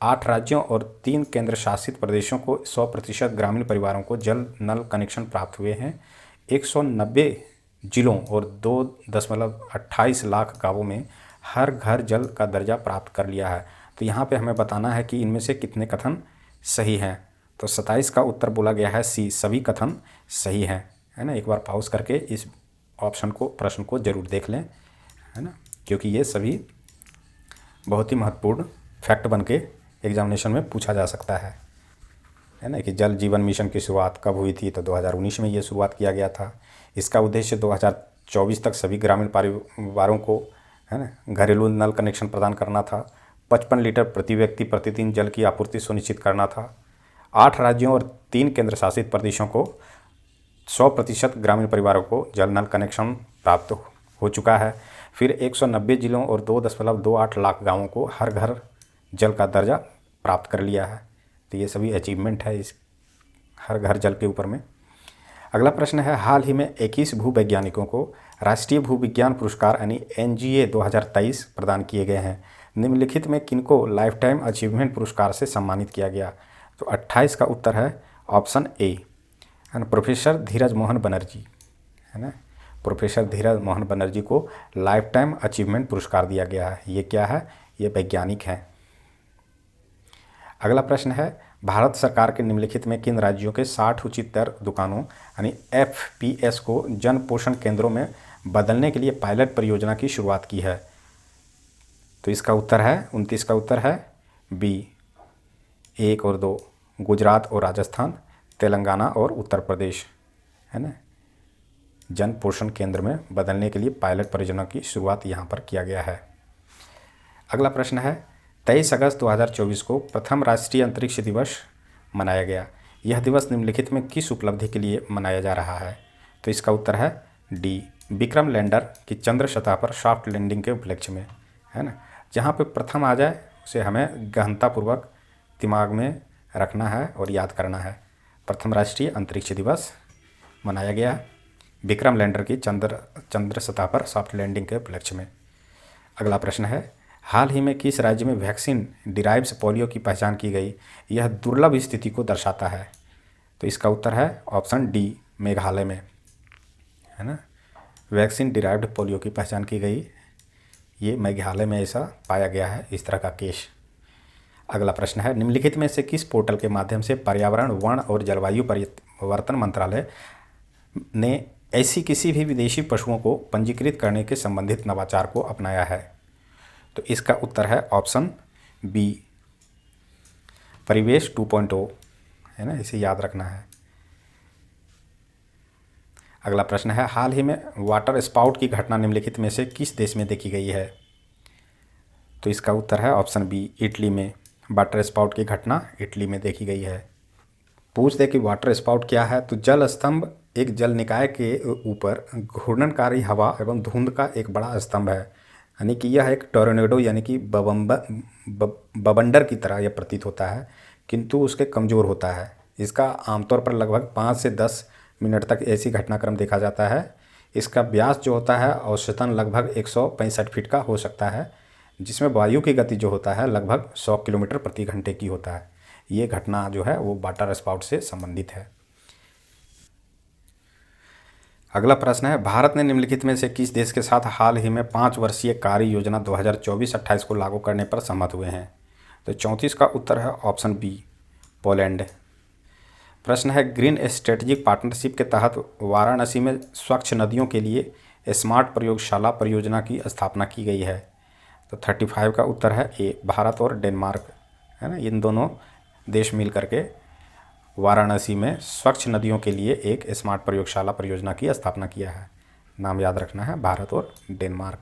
8 राज्यों और 3 केंद्र शासित प्रदेशों को 100% ग्रामीण परिवारों को जल नल कनेक्शन प्राप्त हुए हैं। 190 जिलों और 2.28 लाख गाँवों में हर घर जल का दर्जा प्राप्त कर लिया है। तो यहाँ पे हमें बताना है कि इनमें से कितने कथन सही हैं। तो 27 का उत्तर बोला गया है सी, सभी कथन सही हैं, है ना। एक बार पॉज करके इस ऑप्शन को, प्रश्न को जरूर देख लें, है ना, क्योंकि ये सभी बहुत ही महत्वपूर्ण फैक्ट बन के एग्जामिनेशन में पूछा जा सकता है ना। कि जल जीवन मिशन की शुरुआत कब हुई थी, तो 2019 में ये शुरुआत किया गया था। इसका उद्देश्य 2024 तक सभी ग्रामीण परिवारों को, है ना, घरेलू नल कनेक्शन प्रदान करना था। 55 लीटर प्रति व्यक्ति प्रतिदिन जल की आपूर्ति सुनिश्चित करना था। 8 राज्यों और 3 केंद्र शासित प्रदेशों को 100% ग्रामीण परिवारों को जल नल कनेक्शन प्राप्त हो चुका है। फिर 190 जिलों और 2.28 लाख गाँवों को हर घर जल का दर्जा प्राप्त कर लिया है। तो ये सभी अचीवमेंट है इस हर घर जल के ऊपर में। अगला प्रश्न है, हाल ही में 21 भूवैज्ञानिकों को राष्ट्रीय भूविज्ञान पुरस्कार यानी NGA 2023 प्रदान किए गए हैं। निम्नलिखित में किनको लाइफ टाइम अचीवमेंट पुरस्कार से सम्मानित किया गया। तो 28 का उत्तर है ऑप्शन ए, है ना, प्रोफेसर धीरज मोहन बनर्जी, है ना। प्रोफेसर धीरज मोहन बनर्जी को लाइफ टाइम अचीवमेंट पुरस्कार दिया गया है। ये क्या है, ये वैज्ञानिक हैं। अगला प्रश्न है, भारत सरकार के निम्नलिखित में किन राज्यों के 60 उच्चतर दुकानों यानी FPS को जन पोषण केंद्रों में बदलने के लिए पायलट परियोजना की शुरुआत की है। तो इसका उत्तर है 29 का उत्तर है बी 1 और 2, गुजरात और राजस्थान, तेलंगाना और उत्तर प्रदेश, है ना। जन पोषण केंद्र में बदलने के लिए पायलट परियोजना की शुरुआत यहाँ पर किया गया है। अगला प्रश्न है, 23 अगस्त 2024 को प्रथम राष्ट्रीय अंतरिक्ष दिवस मनाया गया। यह दिवस निम्नलिखित में किस उपलब्धि के लिए मनाया जा रहा है। तो इसका उत्तर है डी, विक्रम लैंडर की चंद्र सतह पर सॉफ्ट लैंडिंग के उपलक्ष्य में, है ना। जहाँ पे प्रथम आ जाए उसे हमें गहनतापूर्वक दिमाग में रखना है और याद करना है। प्रथम राष्ट्रीय अंतरिक्ष दिवस मनाया गया विक्रम लैंडर की चंद्र सतह पर सॉफ्ट लैंडिंग के उपलक्ष्य में। अगला प्रश्न है, हाल ही में किस राज्य में वैक्सीन डिराइव्स पोलियो की पहचान की गई। यह दुर्लभ स्थिति को दर्शाता है। तो इसका उत्तर है ऑप्शन डी, मेघालय में, है ना। वैक्सीन डिराइव्ड पोलियो की पहचान की गई, ये मेघालय में ऐसा पाया गया है, इस तरह का केस। अगला प्रश्न है, निम्नलिखित में से किस पोर्टल के माध्यम से पर्यावरण, वन और जलवायु परिवर्तन मंत्रालय ने ऐसी किसी भी विदेशी पशुओं को पंजीकृत करने के संबंधित नवाचार को अपनाया है। तो इसका उत्तर है ऑप्शन बी, परिवेश 2.0, है ना, इसे याद रखना है। अगला प्रश्न है, हाल ही में वाटर स्पाउट की घटना निम्नलिखित में से किस देश में देखी गई है। तो इसका उत्तर है ऑप्शन बी, इटली में। वाटर स्पाउट की घटना इटली में देखी गई है। पूछ दे कि वाटर स्पाउट क्या है। तो जल स्तंभ एक जल निकाय के ऊपर घूर्णनकारी हवा एवं धुंध का एक बड़ा स्तंभ है, यानी कि यह एक टोर्नेडो यानी कि बवंडर की तरह यह प्रतीत होता है, किंतु उसके कमज़ोर होता है। इसका आमतौर पर लगभग 5 से 10 मिनट तक ऐसी घटनाक्रम देखा जाता है। इसका व्यास जो होता है औसतन लगभग 165 फीट का हो सकता है, जिसमें वायु की गति जो होता है लगभग 100 किलोमीटर प्रति घंटे की होता है। ये घटना जो है वो वाटर स्पाउट से संबंधित है। अगला प्रश्न है, भारत ने निम्नलिखित में से किस देश के साथ हाल ही में 5 वर्षीय कार्य योजना 2024-28 को लागू करने पर सहमत हुए हैं। तो 34 का उत्तर है ऑप्शन बी, पोलैंड। प्रश्न है ग्रीन स्ट्रेटेजिक पार्टनरशिप के तहत वाराणसी में स्वच्छ नदियों के लिए स्मार्ट प्रयोगशाला परियोजना की स्थापना की गई है। तो 35 का उत्तर है ए, भारत और डेनमार्क, है ना। इन दोनों देश मिल करके वाराणसी में स्वच्छ नदियों के लिए एक स्मार्ट प्रयोगशाला परियोजना की स्थापना किया है। नाम याद रखना है, भारत और डेनमार्क।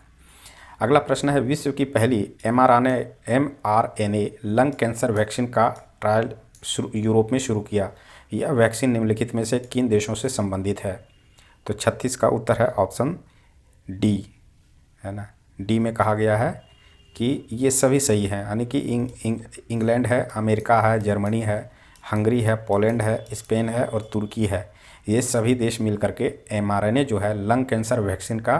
अगला प्रश्न है विश्व की पहली mRNA लंग कैंसर वैक्सीन का ट्रायल यूरोप में शुरू किया। यह वैक्सीन निम्नलिखित में से किन देशों से संबंधित है? तो 36 का उत्तर है ऑप्शन डी, है ना। डी में कहा गया है कि ये सभी सही हैं, यानी कि इंग्लैंड है, अमेरिका है, जर्मनी है, हंगरी है, पोलैंड है, स्पेन है और तुर्की है। ये सभी देश मिल करके mRNA जो है लंग कैंसर वैक्सीन का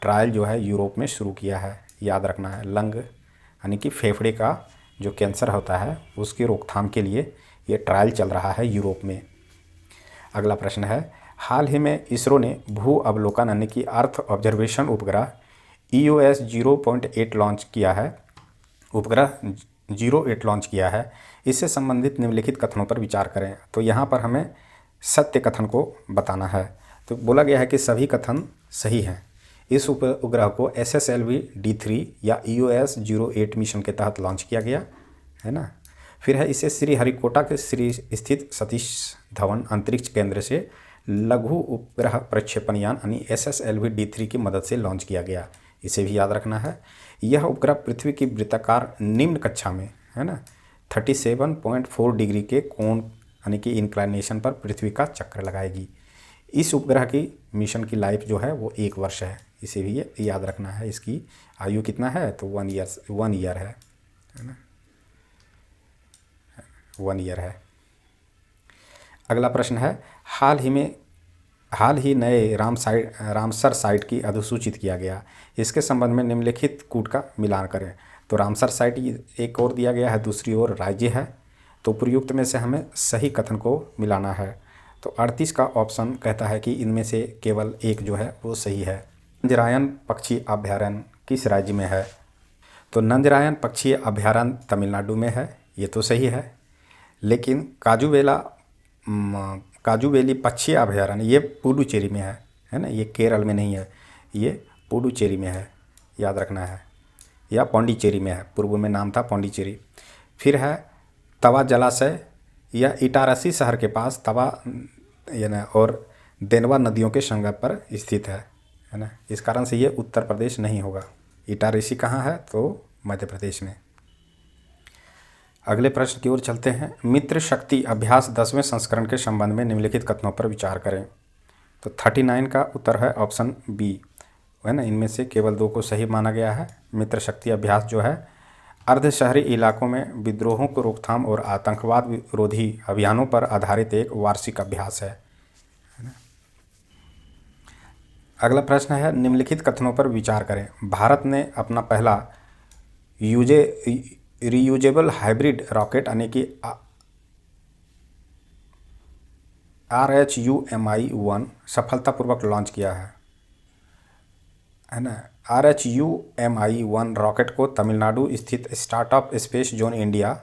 ट्रायल जो है यूरोप में शुरू किया है। याद रखना है, लंग यानी कि फेफड़े का जो कैंसर होता है उसकी रोकथाम के लिए ये ट्रायल चल रहा है यूरोप में। अगला प्रश्न है हाल ही में इसरो ने भू अवलोकन यानी कि अर्थ ऑब्जर्वेशन उपग्रह EOS 0.8 लॉन्च किया है। उपग्रह 08 लॉन्च किया है। इससे संबंधित निम्नलिखित कथनों पर विचार करें। तो यहाँ पर हमें सत्य कथन को बताना है। तो बोला गया है कि सभी कथन सही हैं। इस उपग्रह को SSLV D3 या EOS 08 मिशन के तहत लॉन्च किया गया, है ना। फिर है इसे श्रीहरिकोटा के श्री स्थित सतीश धवन अंतरिक्ष केंद्र से लघु उपग्रह प्रक्षेपण यान यानी SSLV D3 की मदद से लॉन्च किया गया। इसे भी याद रखना है। यह उपग्रह पृथ्वी की वृत्ताकार निम्न कक्षा में, है ना, 37.4 डिग्री के कोण यानी कि इंक्लाइनेशन पर पृथ्वी का चक्कर लगाएगी। इस उपग्रह की मिशन की लाइफ जो है वो 1 वर्ष है। इसे भी याद रखना है। इसकी आयु कितना है? तो 1 ईयर है ना, 1 ईयर है। अगला प्रश्न है हाल ही नए रामसर साइट की अधिसूचित किया गया। इसके संबंध में निम्नलिखित कूट का मिलान करें। तो रामसर साइट एक और दिया गया है, दूसरी ओर राज्य है। तो उपयुक्त में से हमें सही कथन को मिलाना है। तो 38 का ऑप्शन कहता है कि इनमें से केवल एक जो है वो सही है। नंजरायन पक्षी अभयारण्य किस राज्य में है? तो नंजरायन पक्षी अभयारण्य तमिलनाडु में है, ये तो सही है। लेकिन काजुवेली पक्षी अभयारण्य ये पुडुचेरी में है ना, ये केरल में नहीं है, ये पुडुचेरी में है, याद रखना है। या पौंडीचेरी में है, पूर्व में नाम था पौंडीचेरी। फिर है तवा जलाशय, यह इटारसी शहर के पास तवा यानी और देनवा नदियों के संगम पर स्थित है ना। इस कारण से ये उत्तर प्रदेश नहीं होगा। इटारसी कहाँ है? तो मध्य प्रदेश में। अगले प्रश्न की ओर चलते हैं। मित्र शक्ति अभ्यास 10वें संस्करण के संबंध में निम्नलिखित कथनों पर विचार करें। तो 39 का उत्तर है ऑप्शन बी, है ना। इनमें से केवल 2 को सही माना गया है। मित्र शक्ति अभ्यास जो है अर्ध शहरी इलाकों में विद्रोहों को रोकथाम और आतंकवाद विरोधी अभियानों पर आधारित एक वार्षिक अभ्यास है ना। अगला प्रश्न है निम्नलिखित कथनों पर विचार करें। भारत ने अपना पहला रीयूजेबल हाइब्रिड रॉकेट यानी कि RHUMI-1 सफलतापूर्वक लॉन्च किया है ना। RHUMI-1 रॉकेट को तमिलनाडु स्थित स्टार्टअप स्पेस जोन इंडिया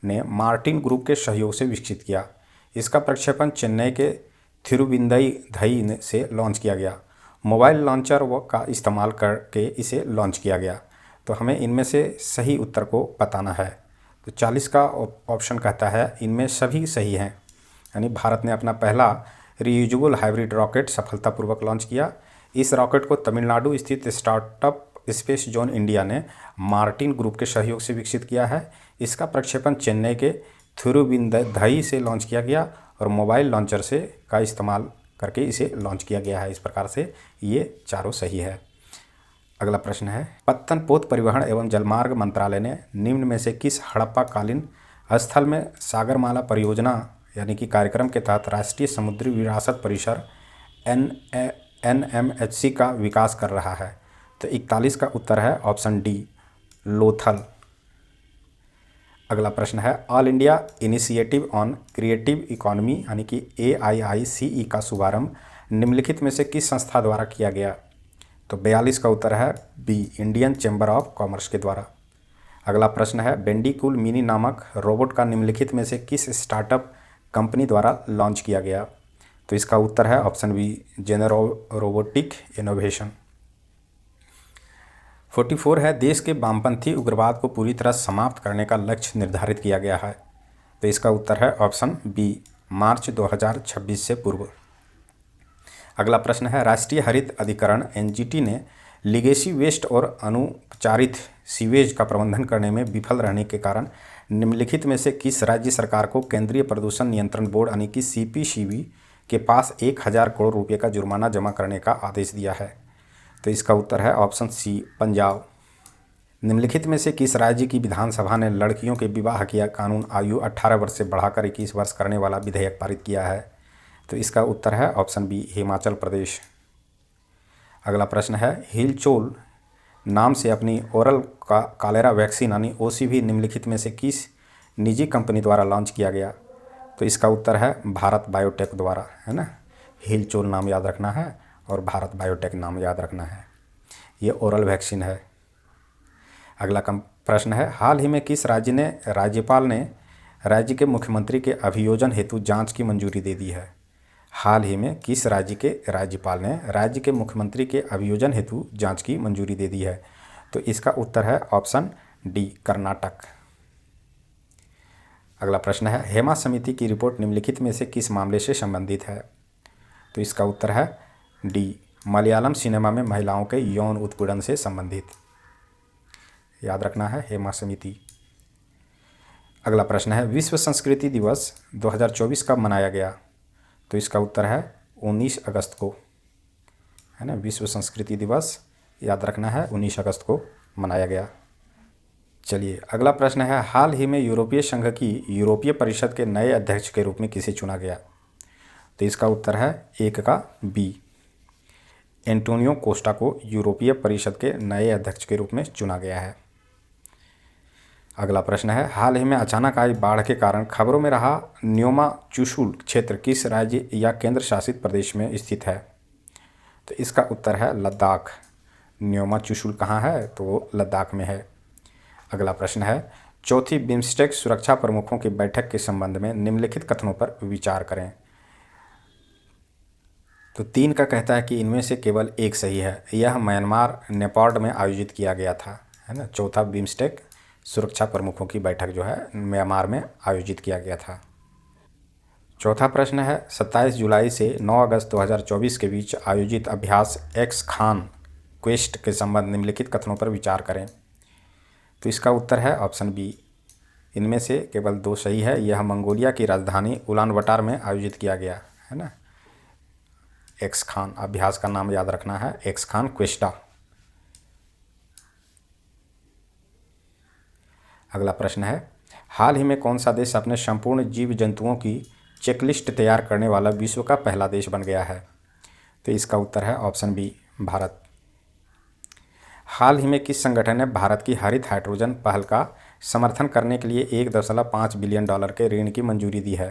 ने मार्टिन ग्रुप के सहयोग से विकसित किया। इसका प्रक्षेपण चेन्नई के थिरुविंदई से लॉन्च किया गया। मोबाइल लॉन्चर का इस्तेमाल करके इसे लॉन्च किया गया। तो हमें इनमें से सही उत्तर को बताना है। तो 40 का ऑप्शन कहता है इनमें सभी सही हैं, यानी भारत ने अपना पहला रीयूजेबल हाइब्रिड रॉकेट सफलतापूर्वक लॉन्च किया। इस रॉकेट को तमिलनाडु स्थित स्टार्टअप स्पेस जोन इंडिया ने मार्टिन ग्रुप के सहयोग से विकसित किया है। इसका प्रक्षेपण चेन्नई के थिरुविंदई से लॉन्च किया गया और मोबाइल लॉन्चर का इस्तेमाल करके इसे लॉन्च किया गया है। इस प्रकार से ये चारों सही है। अगला प्रश्न है पत्तन पोत परिवहन एवं जलमार्ग मंत्रालय ने निम्न में से किस हड़प्पा कालीन स्थल में सागरमाला परियोजना यानी कि कार्यक्रम के तहत राष्ट्रीय समुद्री विरासत परिसर NMHC का विकास कर रहा है? तो 41 का उत्तर है ऑप्शन डी, लोथल। अगला प्रश्न है all India initiative on creative economy यानी कि AIICE का शुभारंभ निम्नलिखित में से किस संस्था द्वारा किया गया? तो 42 का उत्तर है B, Indian chamber of commerce के द्वारा। अगला प्रश्न है बेंडी कूल मिनी नामक रोबोट का निम्नलिखित में से किस स्टार्टअप कंपनी द्वारा लॉन्च किया गया? तो इसका उत्तर है option B, Genro robotic innovation. 44 है, देश के वामपंथी उग्रवाद को पूरी तरह समाप्त करने का लक्ष्य निर्धारित किया गया है? तो इसका उत्तर है ऑप्शन बी, मार्च 2026 से पूर्व। अगला प्रश्न है, राष्ट्रीय हरित अधिकरण एनजीटी ने लीगेसी वेस्ट और अनुपचारित सीवेज का प्रबंधन करने में विफल रहने के कारण निम्नलिखित में से किस राज्य सरकार को केंद्रीय प्रदूषण नियंत्रण बोर्ड यानी कि सीपीसीबी के पास 1000 करोड़ रुपये का जुर्माना जमा करने का आदेश दिया है? तो इसका उत्तर है ऑप्शन सी, पंजाब। निम्नलिखित में से किस राज्य की विधानसभा ने लड़कियों के विवाह की कानून आयु 18 वर्ष से बढ़ाकर 21 वर्ष करने वाला विधेयक पारित किया है? तो इसका उत्तर है ऑप्शन बी, हिमाचल प्रदेश। अगला प्रश्न है, हिलचोल नाम से अपनी ओरल कॉलेरा वैक्सीन यानी ओसीवी निम्नलिखित में से किस निजी कंपनी द्वारा लॉन्च किया गया? तो इसका उत्तर है भारत बायोटेक द्वारा, है ना। हिलचोल नाम याद रखना है और भारत बायोटेक नाम याद रखना है। ये ओरल वैक्सीन है। अगला प्रश्न है, हाल ही में किस राज्यपाल ने राज्य के मुख्यमंत्री के अभियोजन हेतु जांच की मंजूरी दे दी है? हाल ही में किस राज्य के राज्यपाल ने राज्य के मुख्यमंत्री के अभियोजन हेतु जांच की मंजूरी दे दी है? तो इसका उत्तर है ऑप्शन डी, कर्नाटक। अगला प्रश्न है, हेमा समिति की रिपोर्ट निम्नलिखित में से किस मामले से संबंधित है? तो इसका उत्तर है डी, मलयालम सिनेमा में महिलाओं के यौन उत्पीड़न से संबंधित। याद रखना है हेमा समिति। अगला प्रश्न है, विश्व संस्कृति दिवस 2024 कब मनाया गया? तो इसका उत्तर है 19 अगस्त को, है ना। विश्व संस्कृति दिवस याद रखना है 19 अगस्त को मनाया गया। चलिए अगला प्रश्न है, हाल ही में यूरोपीय संघ की यूरोपीय परिषद के नए अध्यक्ष के रूप में किसे चुना गया? तो इसका उत्तर है 1 का बी, एंटोनियो कोस्टा को यूरोपीय परिषद के नए अध्यक्ष के रूप में चुना गया है। अगला प्रश्न है, हाल ही में अचानक आई बाढ़ के कारण खबरों में रहा न्योमा चुशुल क्षेत्र किस राज्य या केंद्र शासित प्रदेश में स्थित है? तो इसका उत्तर है लद्दाख। न्योमा चुशुल कहाँ है? तो वो लद्दाख में है। अगला प्रश्न है, चौथी बिम्स्टेक सुरक्षा प्रमुखों की बैठक के संबंध में निम्नलिखित कथनों पर विचार करें। तो 3 का कहता है कि इनमें से केवल एक सही है। यह म्यांमार नेपाल में आयोजित किया गया था, है ना। चौथा बिम्स्टेक सुरक्षा प्रमुखों की बैठक जो है म्यांमार में आयोजित किया गया था। चौथा प्रश्न है, 27 जुलाई से 9 अगस्त 2024 के बीच आयोजित अभ्यास एक्स खान क्वेस्ट के संबंध निम्नलिखित कथनों पर विचार करें। तो इसका उत्तर है ऑप्शन बी, इनमें से केवल 2 सही है। यह मंगोलिया की राजधानी उलानबटार में आयोजित किया गया, है ना। एक्स खान अभ्यास का नाम याद रखना है, एक्स खान क्वेस्टा। अगला प्रश्न है, हाल ही में कौन सा देश अपने संपूर्ण जीव जंतुओं की चेकलिस्ट तैयार करने वाला विश्व का पहला देश बन गया है? तो इसका उत्तर है ऑप्शन बी, भारत। हाल ही में किस संगठन ने भारत की हरित हाइड्रोजन पहल का समर्थन करने के लिए $1.5 बिलियन के ऋण की मंजूरी दी है?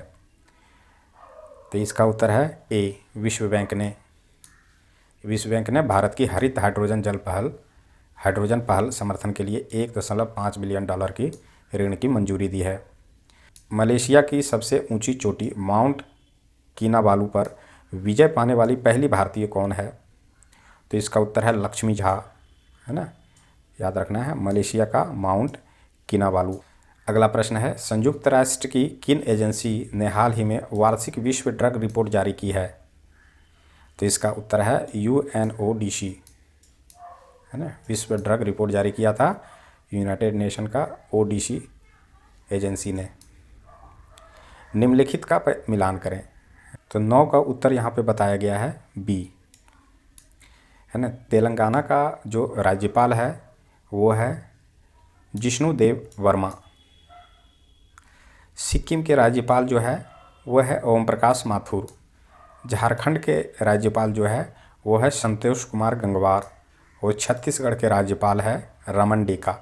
तो इसका उत्तर है ए, विश्व बैंक ने। विश्व बैंक ने भारत की हरित हाइड्रोजन पहल समर्थन के लिए $1.5 बिलियन की ऋण की मंजूरी दी है। मलेशिया की सबसे ऊंची चोटी माउंट किनाबालू पर विजय पाने वाली पहली भारतीय कौन है? तो इसका उत्तर है लक्ष्मी झा, है ना। याद रखना है मलेशिया का माउंट किनाबालू। अगला प्रश्न है, संयुक्त राष्ट्र की किन एजेंसी ने हाल ही में वार्षिक विश्व ड्रग रिपोर्ट जारी की है? तो इसका उत्तर है UNODC, है ना। विश्व ड्रग रिपोर्ट जारी किया था यूनाइटेड नेशन का ODC एजेंसी ने। निम्नलिखित का मिलान करें। तो 9 का उत्तर यहाँ पे बताया गया है बी, है ना। तेलंगाना का जो राज्यपाल है वो है जिष्णुदेव वर्मा। सिक्किम के राज्यपाल जो है वो है ओम प्रकाश माथुर। झारखंड के राज्यपाल जो है वो है संतोष कुमार गंगवार। और छत्तीसगढ़ के राज्यपाल है रमन डेका।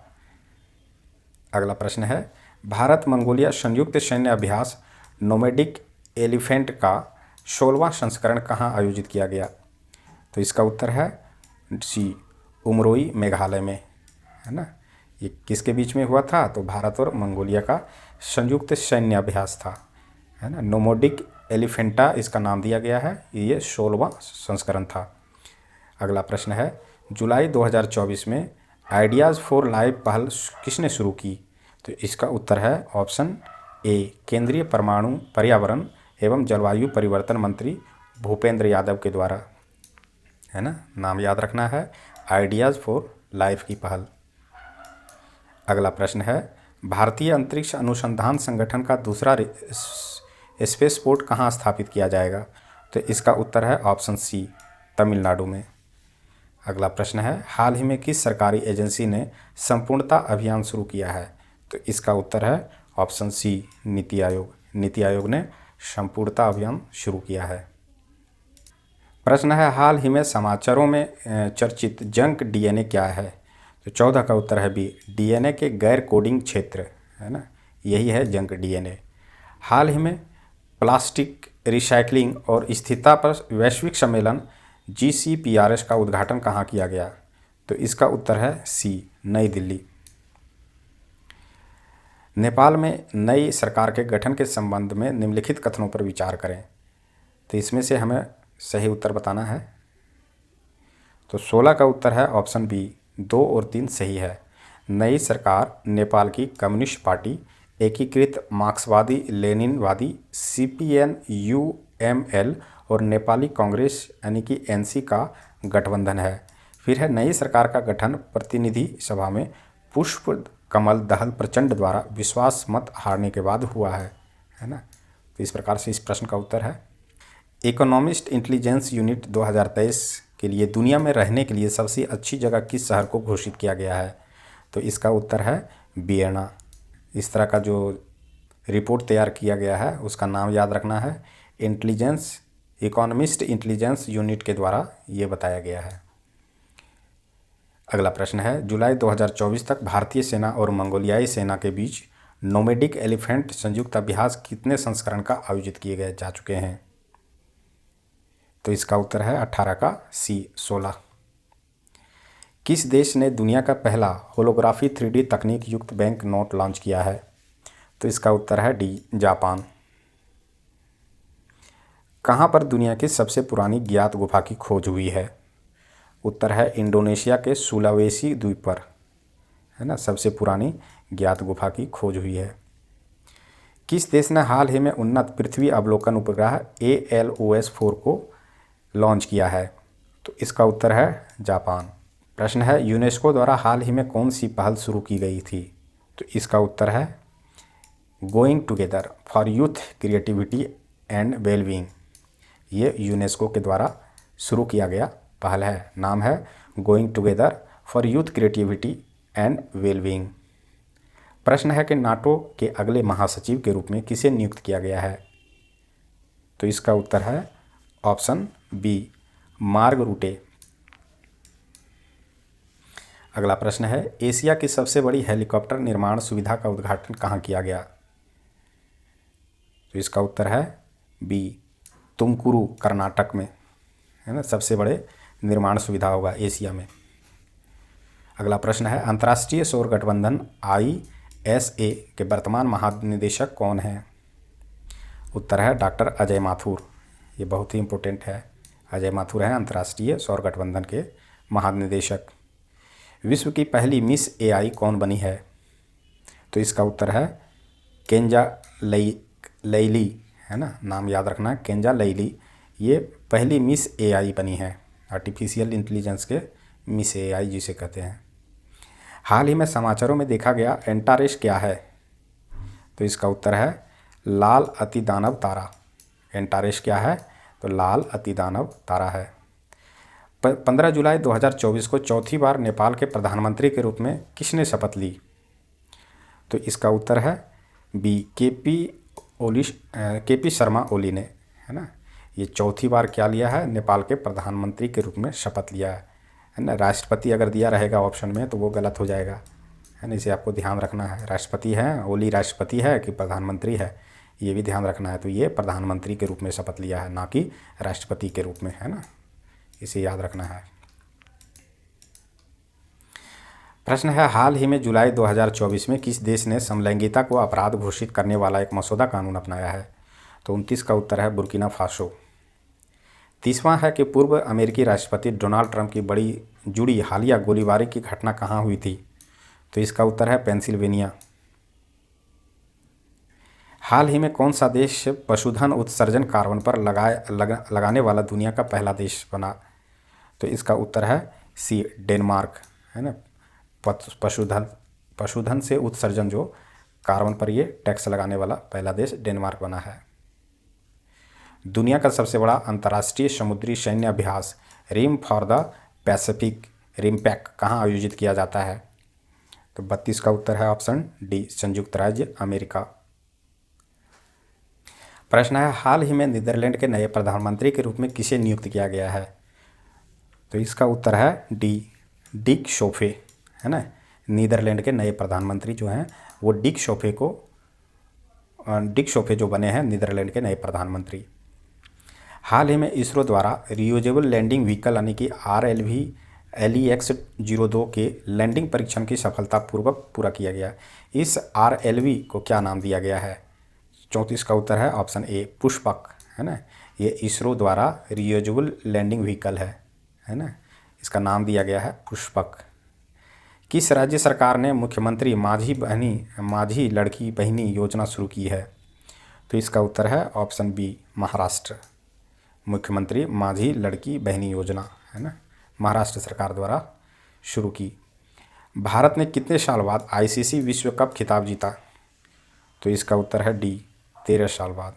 अगला प्रश्न है, भारत मंगोलिया संयुक्त सैन्य अभ्यास नोमैडिक एलिफेंट का 16वां संस्करण कहाँ आयोजित किया गया? तो इसका उत्तर है सी, उमरोई मेघालय में, है ना। ये किसके बीच में हुआ था? तो भारत और मंगोलिया का संयुक्त सैन्य अभ्यास था, है ना। नोमोडिक एलिफेंटा इसका नाम दिया गया है, ये 16वां संस्करण था। अगला प्रश्न है, जुलाई 2024 में आइडियाज़ फॉर लाइफ पहल किसने शुरू की? तो इसका उत्तर है ऑप्शन ए, केंद्रीय परमाणु पर्यावरण एवं जलवायु परिवर्तन मंत्री भूपेंद्र यादव के द्वारा, है ना। नाम याद रखना है, आइडियाज़ फॉर लाइफ की पहल। अगला प्रश्न है, भारतीय अंतरिक्ष अनुसंधान संगठन का दूसरा स्पेसपोर्ट कहाँ स्थापित किया जाएगा? तो इसका उत्तर है ऑप्शन सी, तमिलनाडु में। अगला प्रश्न है, हाल ही में किस सरकारी एजेंसी ने संपूर्णता अभियान शुरू किया है? तो इसका उत्तर है ऑप्शन सी, नीति आयोग। नीति आयोग ने संपूर्णता अभियान शुरू किया है। प्रश्न है, हाल ही में समाचारों में चर्चित जंक डीएनए क्या है? तो 14 का उत्तर है बी, डीएनए के गैर कोडिंग क्षेत्र, है ना, यही है जंक डीएनए। हाल ही में प्लास्टिक रिसाइकलिंग और स्थिरता पर वैश्विक सम्मेलन GCPRS का उद्घाटन कहाँ किया गया? तो इसका उत्तर है सी, नई दिल्ली। नेपाल में नई सरकार के गठन के संबंध में निम्नलिखित कथनों पर विचार करें। तो इसमें से हमें सही उत्तर बताना है। तो 16 का उत्तर है ऑप्शन बी, 2 और 3 सही है। नई सरकार नेपाल की कम्युनिस्ट पार्टी, एकीकृत मार्क्सवादी लेनिनवादी CPN-UML और नेपाली कांग्रेस यानी कि NC का गठबंधन है। फिर है, नई सरकार का गठन प्रतिनिधि सभा में पुष्प कमल दहल प्रचंड द्वारा विश्वास मत हारने के बाद हुआ है ना। तो इस प्रकार से इस प्रश्न का उत्तर है। इकोनॉमिस्ट इंटेलिजेंस यूनिट 2023 के लिए दुनिया में रहने के लिए सबसे अच्छी जगह किस शहर को घोषित किया गया है? तो इसका उत्तर है वियना। इस तरह का जो रिपोर्ट तैयार किया गया है उसका नाम याद रखना है, इकोनॉमिस्ट इंटेलिजेंस यूनिट के द्वारा ये बताया गया है। अगला प्रश्न है, जुलाई 2024 तक भारतीय सेना और मंगोलियाई सेना के बीच नोमैडिक एलिफेंट संयुक्त अभ्यास कितने संस्करण का आयोजित किए गए जा चुके हैं? तो इसका उत्तर है 18 का सी, 16। किस देश ने दुनिया का पहला होलोग्राफी 3D तकनीक युक्त बैंक नोट लॉन्च किया है? तो इसका उत्तर है डी, जापान। कहाँ पर दुनिया की सबसे पुरानी ज्ञात गुफा की खोज हुई है? उत्तर है इंडोनेशिया के सुलावेसी द्वीप पर, है ना, सबसे पुरानी ज्ञात गुफा की खोज हुई है। किस देश ने हाल ही में उन्नत पृथ्वी अवलोकन उपग्रह ALOS-4 को लॉन्च किया है? तो इसका उत्तर है जापान। प्रश्न है, यूनेस्को द्वारा हाल ही में कौन सी पहल शुरू की गई थी? तो इसका उत्तर है going together for youth creativity and wellbeing. ये यूनेस्को के द्वारा शुरू किया गया पहल है, नाम है going together for youth creativity and wellbeing. प्रश्न है कि नाटो के अगले महासचिव के रूप में किसे नियुक्त किया गया है? तो इसका उत्तर है ऑप्शन बी, मार्क रूटे। अगला प्रश्न है, एशिया की सबसे बड़ी हेलीकॉप्टर निर्माण सुविधा का उद्घाटन कहाँ किया गया? तो इसका उत्तर है बी, तुमकुरू, कर्नाटक में, है ना, सबसे बड़े निर्माण सुविधा होगा एशिया में। अगला प्रश्न है, अंतर्राष्ट्रीय सौर गठबंधन ISA के वर्तमान महानिदेशक कौन हैं? उत्तर है डॉक्टर अजय माथुर। ये बहुत ही इम्पोर्टेंट है, अजय माथुर हैं अंतर्राष्ट्रीय सौर गठबंधन के महानिदेशक। विश्व की पहली मिस AI कौन बनी है? तो इसका उत्तर है केंजा लैली, है ना, नाम याद रखना है, केंजा लैली। ये पहली मिस AI बनी है, आर्टिफिशियल इंटेलिजेंस के मिस AI जिसे कहते हैं। हाल ही में समाचारों में देखा गया एंटारेस क्या है? तो इसका उत्तर है लाल अतिदानव तारा। एंटारेस क्या है? तो लाल अतिदानव तारा है। 15 जुलाई 2024 को चौथी बार नेपाल के प्रधानमंत्री के रूप में किसने शपथ ली? तो इसका उत्तर है बी, KP शर्मा ओली ने, है ना। ये चौथी बार क्या लिया है? नेपाल के प्रधानमंत्री के रूप में शपथ लिया है ना। राष्ट्रपति अगर दिया रहेगा ऑप्शन में तो वो गलत हो जाएगा, है ना, इसे आपको ध्यान रखना है। राष्ट्रपति है, ओली राष्ट्रपति है कि प्रधानमंत्री है, ये भी ध्यान रखना है। तो ये प्रधानमंत्री के रूप में शपथ लिया है, ना कि राष्ट्रपति के रूप में, है ना, इसे याद रखना है। प्रश्न है, हाल ही में जुलाई 2024 में किस देश ने समलैंगिकता को अपराध घोषित करने वाला एक मसौदा कानून अपनाया है? तो 29 का उत्तर है बुर्किना फासो। 30वां है कि पूर्व अमेरिकी राष्ट्रपति डोनाल्ड ट्रंप की बड़ी जुड़ी हालिया गोलीबारी की घटना कहाँ हुई थी? तो इसका उत्तर है पेंसिल्वेनिया। हाल ही में कौन सा देश पशुधन उत्सर्जन कार्बन पर लगाने वाला दुनिया का पहला देश बना? तो इसका उत्तर है सी, डेनमार्क, है ना। पशुधन से उत्सर्जन जो कार्बन पर ये टैक्स लगाने वाला पहला देश डेनमार्क बना है। दुनिया का सबसे बड़ा अंतर्राष्ट्रीय समुद्री सैन्य अभ्यास rim for the Pacific, RIMPAC, कहाँ आयोजित किया जाता है? तो 32 का उत्तर है ऑप्शन डी, संयुक्त राज्य अमेरिका। प्रश्न है, हाल ही में नीदरलैंड के नए प्रधानमंत्री के रूप में किसे नियुक्त किया गया है? तो इसका उत्तर है डी, डिक शोफे, है ना। नीदरलैंड के नए प्रधानमंत्री जो हैं वो डिक शोफे जो बने हैं नीदरलैंड के नए प्रधानमंत्री। हाल ही में इसरो द्वारा रियूजेबल लैंडिंग व्हीकल यानी कि RLV LEX-02 के लैंडिंग परीक्षण की सफलतापूर्वक पूरा किया गया। इस RLV को क्या नाम दिया गया है? 34 का उत्तर है ऑप्शन ए, पुष्पक, है ना। ये इसरो द्वारा रियूजेबल लैंडिंग व्हीकल है ना। इसका नाम दिया गया है पुष्पक। किस राज्य सरकार ने मुख्यमंत्री माझी लड़की बहिनी योजना शुरू की है? तो इसका उत्तर है ऑप्शन बी, महाराष्ट्र। मुख्यमंत्री माझी लड़की बहिनी योजना, है ना, महाराष्ट्र सरकार द्वारा शुरू की। भारत ने कितने साल बाद ICC विश्व कप खिताब जीता? तो इसका उत्तर है डी, 13 साल बाद।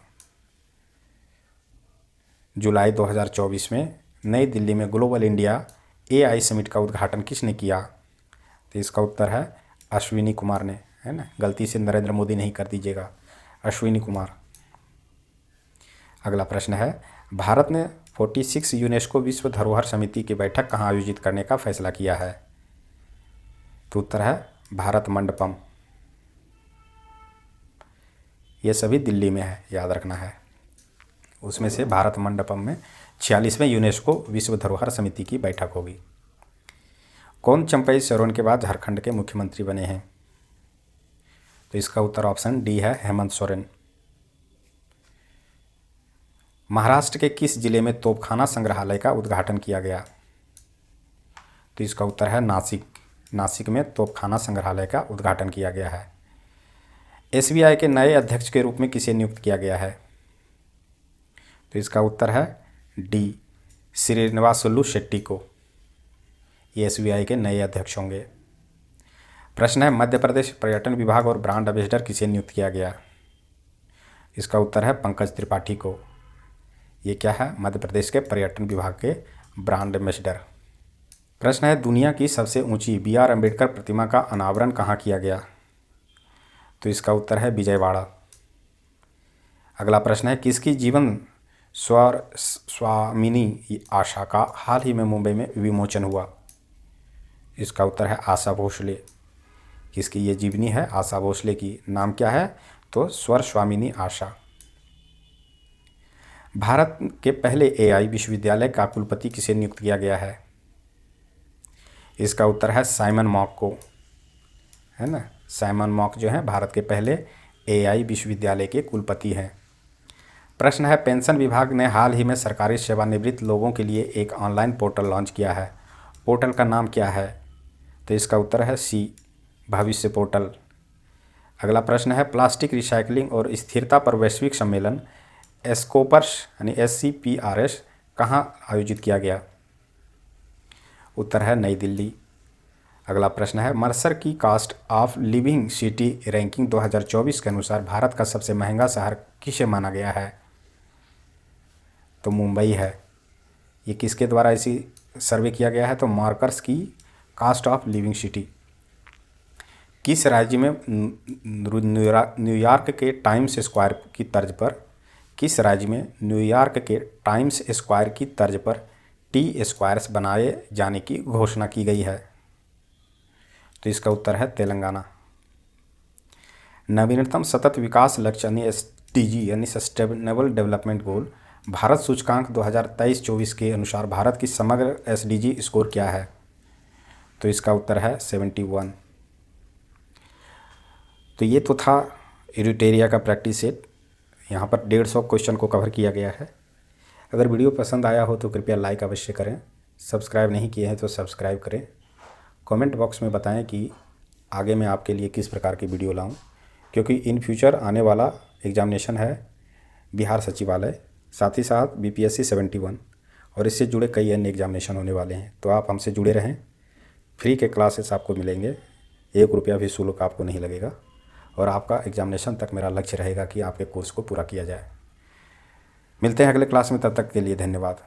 जुलाई 2024 में नई दिल्ली में ग्लोबल इंडिया AI समिट का उद्घाटन किसने किया? तो इसका उत्तर है अश्विनी कुमार ने, है ना। गलती से नरेंद्र मोदी नहीं कर दीजिएगा, अश्विनी कुमार। अगला प्रश्न है, भारत ने 46 यूनेस्को विश्व धरोहर समिति की बैठक कहाँ आयोजित करने का फैसला किया है? तो उत्तर है भारत मंडपम। ये सभी दिल्ली में है, याद रखना है। उसमें से भारत मंडपम में 46वें यूनेस्को विश्व धरोहर समिति की बैठक होगी। कौन चंपई सोरेन के बाद झारखंड के मुख्यमंत्री बने हैं? तो इसका उत्तर ऑप्शन डी है, हेमंत सोरेन। महाराष्ट्र के किस जिले में तोपखाना संग्रहालय का उद्घाटन किया गया? तो इसका उत्तर है नासिक। नासिक में तोपखाना संग्रहालय का उद्घाटन किया गया है। SBI के नए अध्यक्ष के रूप में किसे नियुक्त किया गया है? तो इसका उत्तर है डी, श्रीनिवासुलु शेट्टी को। ये SBI के नए अध्यक्ष होंगे। प्रश्न है, मध्य प्रदेश पर्यटन विभाग और ब्रांड एम्बेसडर किसे नियुक्त किया गया? इसका उत्तर है पंकज त्रिपाठी को। ये क्या है? मध्य प्रदेश के पर्यटन विभाग के ब्रांड एम्बेसडर। प्रश्न है, दुनिया की सबसे ऊंची BR अम्बेडकर प्रतिमा का अनावरण कहाँ किया गया? तो इसका उत्तर है विजयवाड़ा। अगला प्रश्न है, किसकी जीवन स्वामिनी आशा का हाल ही में मुंबई में विमोचन हुआ? इसका उत्तर है आशा भोसले। किसकी ये जीवनी है? आशा भोसले की। नाम क्या है? तो स्वर स्वामिनी आशा। भारत के पहले AI विश्वविद्यालय का कुलपति किसे नियुक्त किया गया है? इसका उत्तर है साइमन मॉक को, है ना। साइमन मॉक जो है भारत के पहले AI विश्वविद्यालय के कुलपति हैं। प्रश्न है, पेंशन विभाग ने हाल ही में सरकारी सेवानिवृत्त लोगों के लिए एक ऑनलाइन पोर्टल लॉन्च किया है। पोर्टल का नाम क्या है? तो इसका उत्तर है सी, भविष्य पोर्टल। अगला प्रश्न है, प्लास्टिक रिसाइकलिंग और स्थिरता पर वैश्विक सम्मेलन एस्कोपर्स यानी SCPRS कहाँ आयोजित किया गया? उत्तर है नई दिल्ली। अगला प्रश्न है, मर्सर की cost of living city ranking 2024 के अनुसार भारत का सबसे महंगा शहर किसे माना गया है? तो मुंबई है। ये किसके द्वारा इसी सर्वे किया गया है? तो मार्कर्स की कॉस्ट ऑफ लिविंग सिटी। किस राज्य में न्यूयॉर्क के टाइम्स स्क्वायर की तर्ज पर टी स्क्वायर्स बनाए जाने की घोषणा की गई है? तो इसका उत्तर है तेलंगाना। नवीनतम सतत विकास लक्ष्य यानी SDG यानी सस्टेनेबल डेवलपमेंट गोल भारत सूचकांक 2023-24 के अनुसार भारत की समग्र SDG स्कोर क्या है? तो इसका उत्तर है 71। तो ये तो था इरिटेरिया का प्रैक्टिस सेट यहाँ पर 150 क्वेश्चन को कवर किया गया है। अगर वीडियो पसंद आया हो तो कृपया लाइक अवश्य करें, सब्सक्राइब नहीं किए हैं तो सब्सक्राइब करें। कमेंट बॉक्स में बताएं कि आगे मैं आपके लिए किस प्रकार की वीडियो लाऊं, क्योंकि इन फ्यूचर आने वाला एग्जामिनेशन है बिहार सचिवालय, साथ ही साथ BPSC 71 और इससे जुड़े कई अन्य एग्जामिनेशन होने वाले हैं। तो आप हमसे जुड़े रहें, फ्री के क्लासेस आपको मिलेंगे, 1 रुपया भी शुल्क आपको नहीं लगेगा और आपका एग्जामिनेशन तक मेरा लक्ष्य रहेगा कि आपके कोर्स को पूरा किया जाए। मिलते हैं अगले क्लास में, तब तक के लिए धन्यवाद।